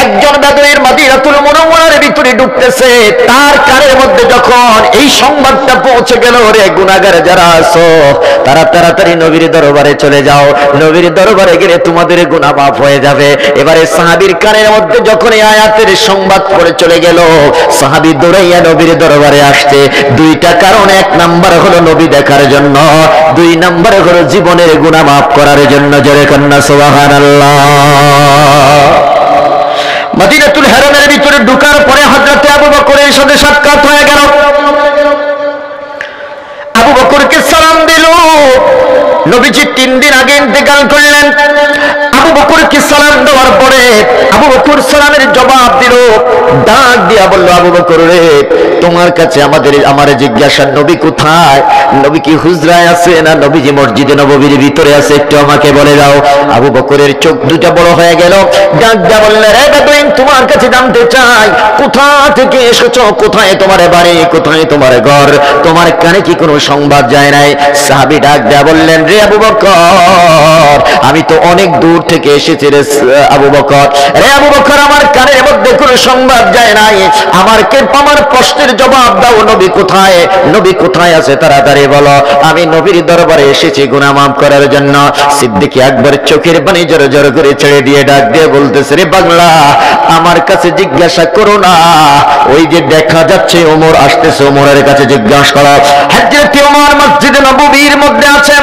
একজন বেদুইন মদিনাতুল মুনাওয়ারার ভিতরে ঢুকতেছে, তার কানের মধ্যে যখন এই সংবাদটা পৌঁছে গেল, রে গুনাহগার যারা আছো তারা তাড়াতাড়ি নবীর দরবারে চলে যাও, নবীর দরবারে গেলে তোমাদের গুনাহ মাফ হয়ে যাবে। এবারে সাহাবীর কানের মধ্যে যখন এই আয়াতের সংবাদ পড়ে চলে গেল, সাহাবী দৌড়াইয়া নবীর দরবারে আসছে। 2টা কারণ, 1 নাম্বার হলো নবী দেখার জন্য, 2 নাম্বার হলো জীবনের গুনাহ মাফ করার জন্য। জোরে কন্না সুবহানাল্লাহ। মদিনাতুল হারামের ভিতরে ঢোকার পরে হযরত আবু বকরের সাথে সাক্ষাৎ হয়ে গেল। আবু বকরকে সালাম দিল। নবীজি 3 দিন আগে ইন্তেকাল করলেন। আবু বকরকে সালাম দেওয়ার পরে আবু বকর সালামের জবাব দিল, ডাক দিয়া বলল, আবু বকর রে, তোমার কাছে আমার জিজ্ঞাসা, নবী কোথায়? নবী কি হুজরায় আছে না নবীজি মসজিদে নববীর ভিতরে আছে? একটু আমাকে বলে দাও। আবু বকরের চোখ দুটা বড় হয়ে গেল। ডাক দিয়া বললেন, রে বেদুইন, তোমার কাছে জানতে চাই, কোথা থেকে এসেছো? কোথায় তোমার বাড়ি? কোথায় তোমার ঘর? তোমার কানে কি কোনো সংবাদ যায় নাই? সাহাবী ডাক দিয়া বললেন, রে আবু বকর, আমি তো অনেক দূর থেকে এসেছি রে আবু বকর। রে আবু বকর, আমার কানের মধ্যে কোনো সংবাদ যায় নাই। আমার প্রশ্নের জবাব দাও, নবী কোথায়? নবী কোথায় আছে তাড়াতাড়ি বলো। আমি নবীর দরবারে এসেছি গুনাহ মাফ করার জন্য। সিদ্দিক আকবর চোখের পানি জোরে জোরে করে ছেড়ে দিয়ে ডাক দিয়ে বলতেছে, রে পাগলা, আমার কাছে জিজ্ঞাসা করো না, ওই যে দেখা যাচ্ছে ওমর আসতেছে, ওমরের কাছে জিজ্ঞাসা করো। হযরত ওমর মসজিদে নববীর মধ্যে আছে।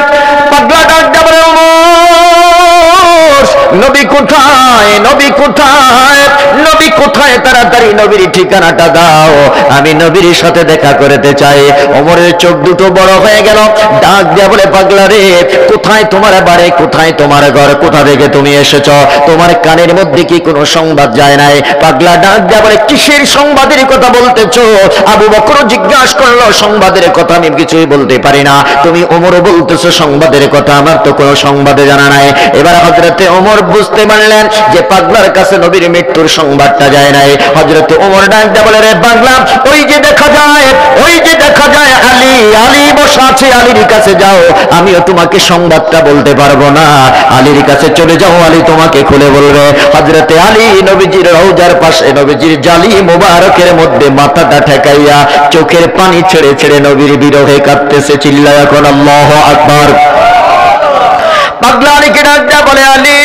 পাগলা ডাক দিয়ে বলে, ওমর, নবী কোথায়? নবী কোথায়? নবী কোথায়? তাড়াতাড়ি নবীর ঠিকানাটা দাও, আমি নবীর সাথে দেখা করতে চাই। ওমরের চোখ দুটো বড় হয়ে গেল। ডাক দিয়া বলে, পাগলা রে, কোথায় তোমার বাড়ি? কোথায় তোমার ঘর? কোথা থেকে তুমি এসেছো? তোমার কানের মধ্যে কি কোনো সংবাদ যায় নাই? পাগলা ডাক দিয়া বলে, কিসের সংবাদের কথা বলতেছো? আবু বকর জিজ্ঞাসা করলো, সংবাদের কথা আমি কিছুই বলতে পারি না। তুমি ওমরও বলতেছো সংবাদের কথা, আমার তো কোনো সংবাদে জানা নাই। এবার হযরতে ওমর বুঝতে পারলেন যে পাগলার কাছে নবীর মৃত্যুর সংবাদটা যায় নাই। হযরতে ওমর ডাক দিয়ে বলে, রে পাগলা, ওই যে দেখা যায় আলী, আলী বসা আছে, আলীর কাছে যাও। আমিও তোমাকে সংবাদটা বলতে পারবো না, আলীর কাছে চলে যাও, আলী তোমাকে খুলে বলবে। হযরতে আলী নবীজির রওজার পাশে নবীজির জালি মোবারকের মধ্যে মাথাটা ঠেকাইয়া চোখের পানি ছেড়ে ছেড়ে নবীর বিরহে কাঁদতেছে। চিল্লায়া কোন আল্লাহু আকবার। পাগলা আলীকে ডাক দিয়া বলে, আলী,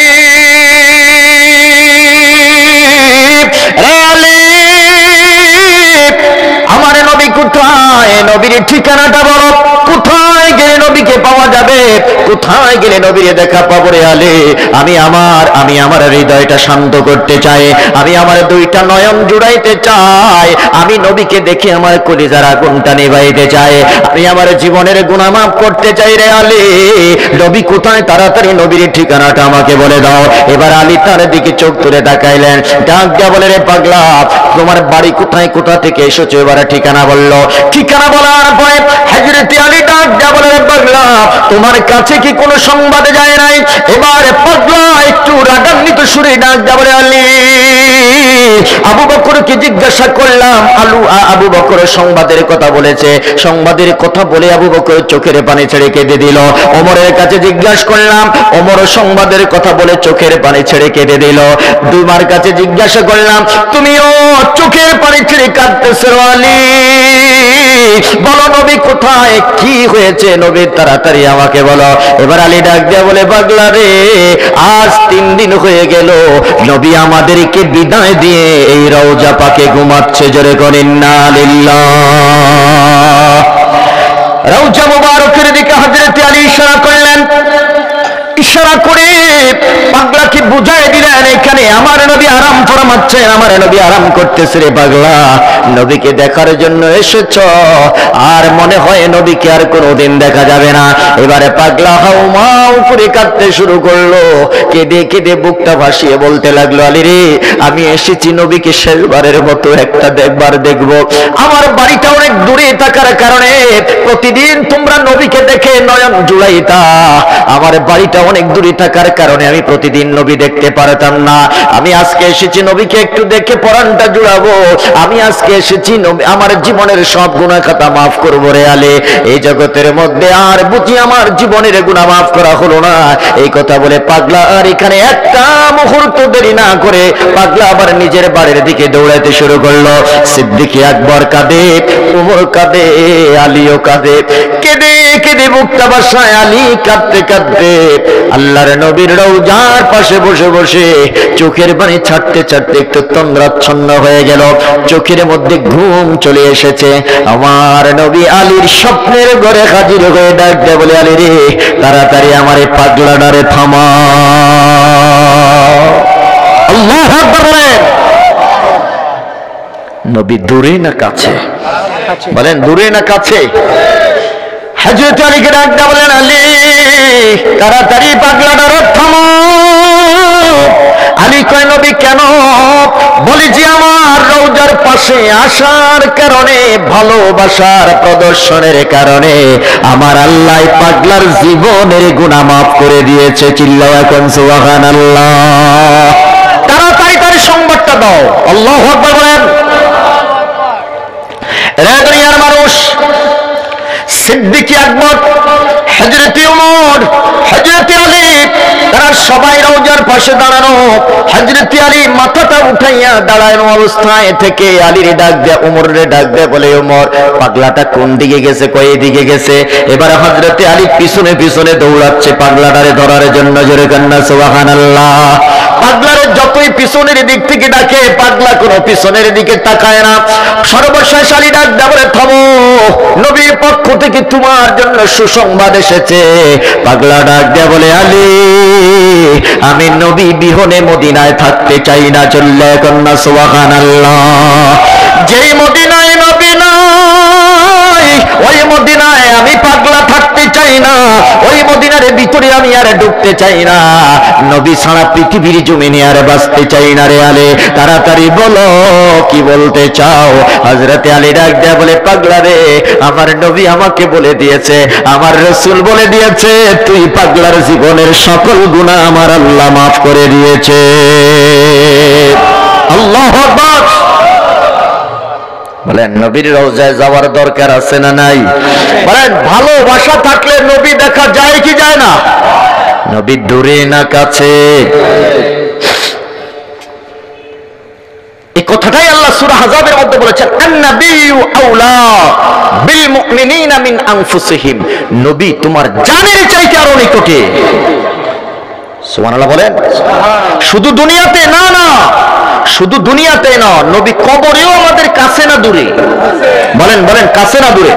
আমার নবী কোথায়? নবীর ঠিকানাটা বলো, কোথায় গেলে গেলে নবীকে পাওয়া যাবে, কোথায় গেলে নবীর দেখা পাবো রে আলী? আমি আমার হৃদয়টা শান্ত করতে চাই, আমি আমার দুইটা নয়ন জুড়াইতে চাই, আমি নবীকে দেখে আমার কলিজার আগুনটা নিভাইতে চাই, আমি আমার জীবনের গুনাহ মাফ করতে চাই রে আলী। নবী কোথায়? তাড়াতাড়ি নবীর ঠিকানাটা আমাকে বলে দাও। এবার আলী তার দিকে চোখ তুলে তাকাইলেন, ডাক দিয়া বলে, রে পাগলা, তোমার বাড়ি কোথায়, কোথা থেকে এসেছো? এবারে ঠিকানা বলল। ঠিকানা বলার পরে হযরত আলী ডাক দিয়া বলে, রে পাগলা, তোমার কাছে কি কোনো সংবাদ যায় নাই? এবারে পাগলা একটু রাগান্বিত সুরে ডাক দিয়া বলে, আলী, আবু বকরকে জিজ্ঞাসা করলাম, আবু বকর সংবাদের কথা বলেছে। সংবাদের কথা বলে আবু বকর চোখের পানি ছেড়ে কেঁদে দিল। ওমরের কাছে জিজ্ঞাসা করলাম, ওমর সংবাদের কথা বলে চোখের পানি ছেড়ে কেঁদে দিল। দুইবার কাছে জিজ্ঞাসা করলাম, তুমিও চোখের পানি ছেড়ে কাঁদতেছো আলী, বলো নবী কোথায়, কি হয়েছে নবী, তাড়াতাড়ি আমাকে বলো। এবার আলী ডাক দিয়া বলে, পাগলা রে, আজ 3 দিন হয়ে গেল নবী আমাদেরকে বিদায় দিয়ে এই রওজা পাকে ঘুমাচ্ছে। জোরে করেন না লিল্লাহ। রওজা মুবারকের দিকে হযরত আলী ইশারা করলেন, ইশারা করে পাগলাকে বুঝাই দিলেন, এখানে আমার নবী আরাম ফরমাচ্ছেন, আমার নবী আরাম করতেছে রে পাগলা, নবীকে দেখার জন্য এসেছ, আর মনে হয় নবীকে আর কোনোদিন দেখা যাবে না। এবারে পাগলা হাউমাউ করে কাঁদতে শুরু করলো, কেঁদে কেঁদে বুকটা ভাসিয়ে বলতে লাগলো, আলী রে, আমি এসেছি নবীকে শেষবারের মতো একবার দেখবো। আমার বাড়িটা অনেক দূরে থাকার কারণে প্রতিদিন তোমরা নবীকে দেখে নয়ন জুড়াইতা, আমার বাড়িটা অনেক দূরে থাকার কারণে আমি প্রতিদিন নবী দেখতে পারতাম না। আমি আজকে এসেছি নবীকে একটু দেখে পরানটা জুড়াবো, আমি আজকে এসেছি আমার জীবনের সব গুনাহ খাতা মাফ করবো রে আলী। এই জগতের মধ্যে আর বুঝি আমার জীবনের গুনাহ মাফ করা হলো না। এই কথা বলে পাগলা আর এখানে একটা মুহূর্ত দেরি না করে পাগলা আবার নিজের বাড়ির দিকে দৌড়াইতে শুরু করলো। সিদ্দিক আকবর কাঁদে, ওমর কাঁদে, আলীও কাঁদে, কেঁদে কেঁদে বুকটা ভাসায় আলী কাঁদতে কাঁদতে আল্লাহর নবীর রওজার পাশে বসে বসে চোখের পানি ছাড়তে ছাড়তে একটু তন্দ্রাচ্ছন্ন হয়ে গেল, চোখের মধ্যে ঘুম চলে এসেছে। আমার নবী আলীর স্বপ্নের ঘরে হাজির হয়ে ডাক দেয় বলে, আলী রে, তাড়াতাড়ি আমার এই পাগলাটারে থামা। আল্লাহু আকবার বলেন। নবী দূরে না কাছে? বলেন দূরে না কাছে? হযরত আলীকে ডাক দেয় বলেন, আলী, তাড়াতাড়ি পাগলাটারে থামো। আলী কয়, নবী কেন? বলি যে আমার রওজার পাশে আসার কারণে, ভালোবাসার প্রদর্শনের কারণে আমার আল্লাহ পাগলার জীবনের গুনাহ মাফ করে দিয়েছে। চিল্লাও এখন সুবহানাল্লাহ। তাড়াতাড়ি তার সংবাদটা দাও। আল্লাহু আকবার বলেন। রে দুনিয়ার মানুষ, সিদ্দিক আকবর, হযরত ওমর, হযরত আলী, তারা সবাই রওজার পাশে দাঁড়ানো। হযরত আলী মাথাটা উঠাইয়া দাঁড়ানো অবস্থায় থেকে আলীর ডাক দেয়া, ওমরের ডাক দেয়া বলে, ওমর, পাগলাটা কোন দিকে গেছে? কই দিকে গেছে? এবার হযরত আলী পিছনে পিছনে দৌড়াচ্ছে পাগলাটারে ধরার জন্য। জোরে কান্না সুবহানাল্লাহ। পাগলারে যতই পিছনের দিক থেকে ডাকে, পাগলা কোনো পিছনের দিকে তাকায় না। সর্বশেষ আলী ডাক দেয়া বলে, থামো, নবীর পক্ষ থেকে তোমার জন্য সুসংবাদ এসেছে। পাগলা ডাক দেয়া বলে, আলী, আমি নবী বিহনে মদিনায় থাকতে চাই না। চললে কন্যা সুবহানাল্লাহ। যেই মদিনায় নবী নাই, ওই মদিনায় আমি পাগলা থাকতে চাই না, ওই মদিনার ভিতরে আমি আর ঢুকতে চাই না, নবী ছাড়া পৃথিবীর জমিনে আর বাঁচতে চাই না রে আলী। তাড়াতাড়ি বলো কি বলতে চাও? হযরত আলী ডাক দেয়া বলে, পাগলা রে, আমার নবী আমাকে বলে দিয়েছে, আমার রাসূল বলে দিয়েছে, তুই পাগলার জীবনের সকল গুনাহ আমার আল্লাহ মাফ করে দিয়েছে। আল্লাহু আকবার বলেন। নবীর রওজায় যাওয়ার দরকার আছে না নাই? বলেন, ভালোবাসা থাকলে নবী দেখা যায় কি যায় না? নবী দূরে না কাছে? এই কথাটাই আল্লাহ সূরা আহজাবের মধ্যে বলেছেন, আন-নাবিয়্যু আওলা বিল মুমিনিনা মিন আনফুসিহিম, নবী তোমার জানের চাইতে আরো নিকটে। সুবহানাল্লাহ বলেন। শুধু দুনিয়াতে না, না শুধু দুনিয়াতে না, নবী কবরেও আমাদের কাছে না দূরে? বলেন বলেন, কাছে না দূরে?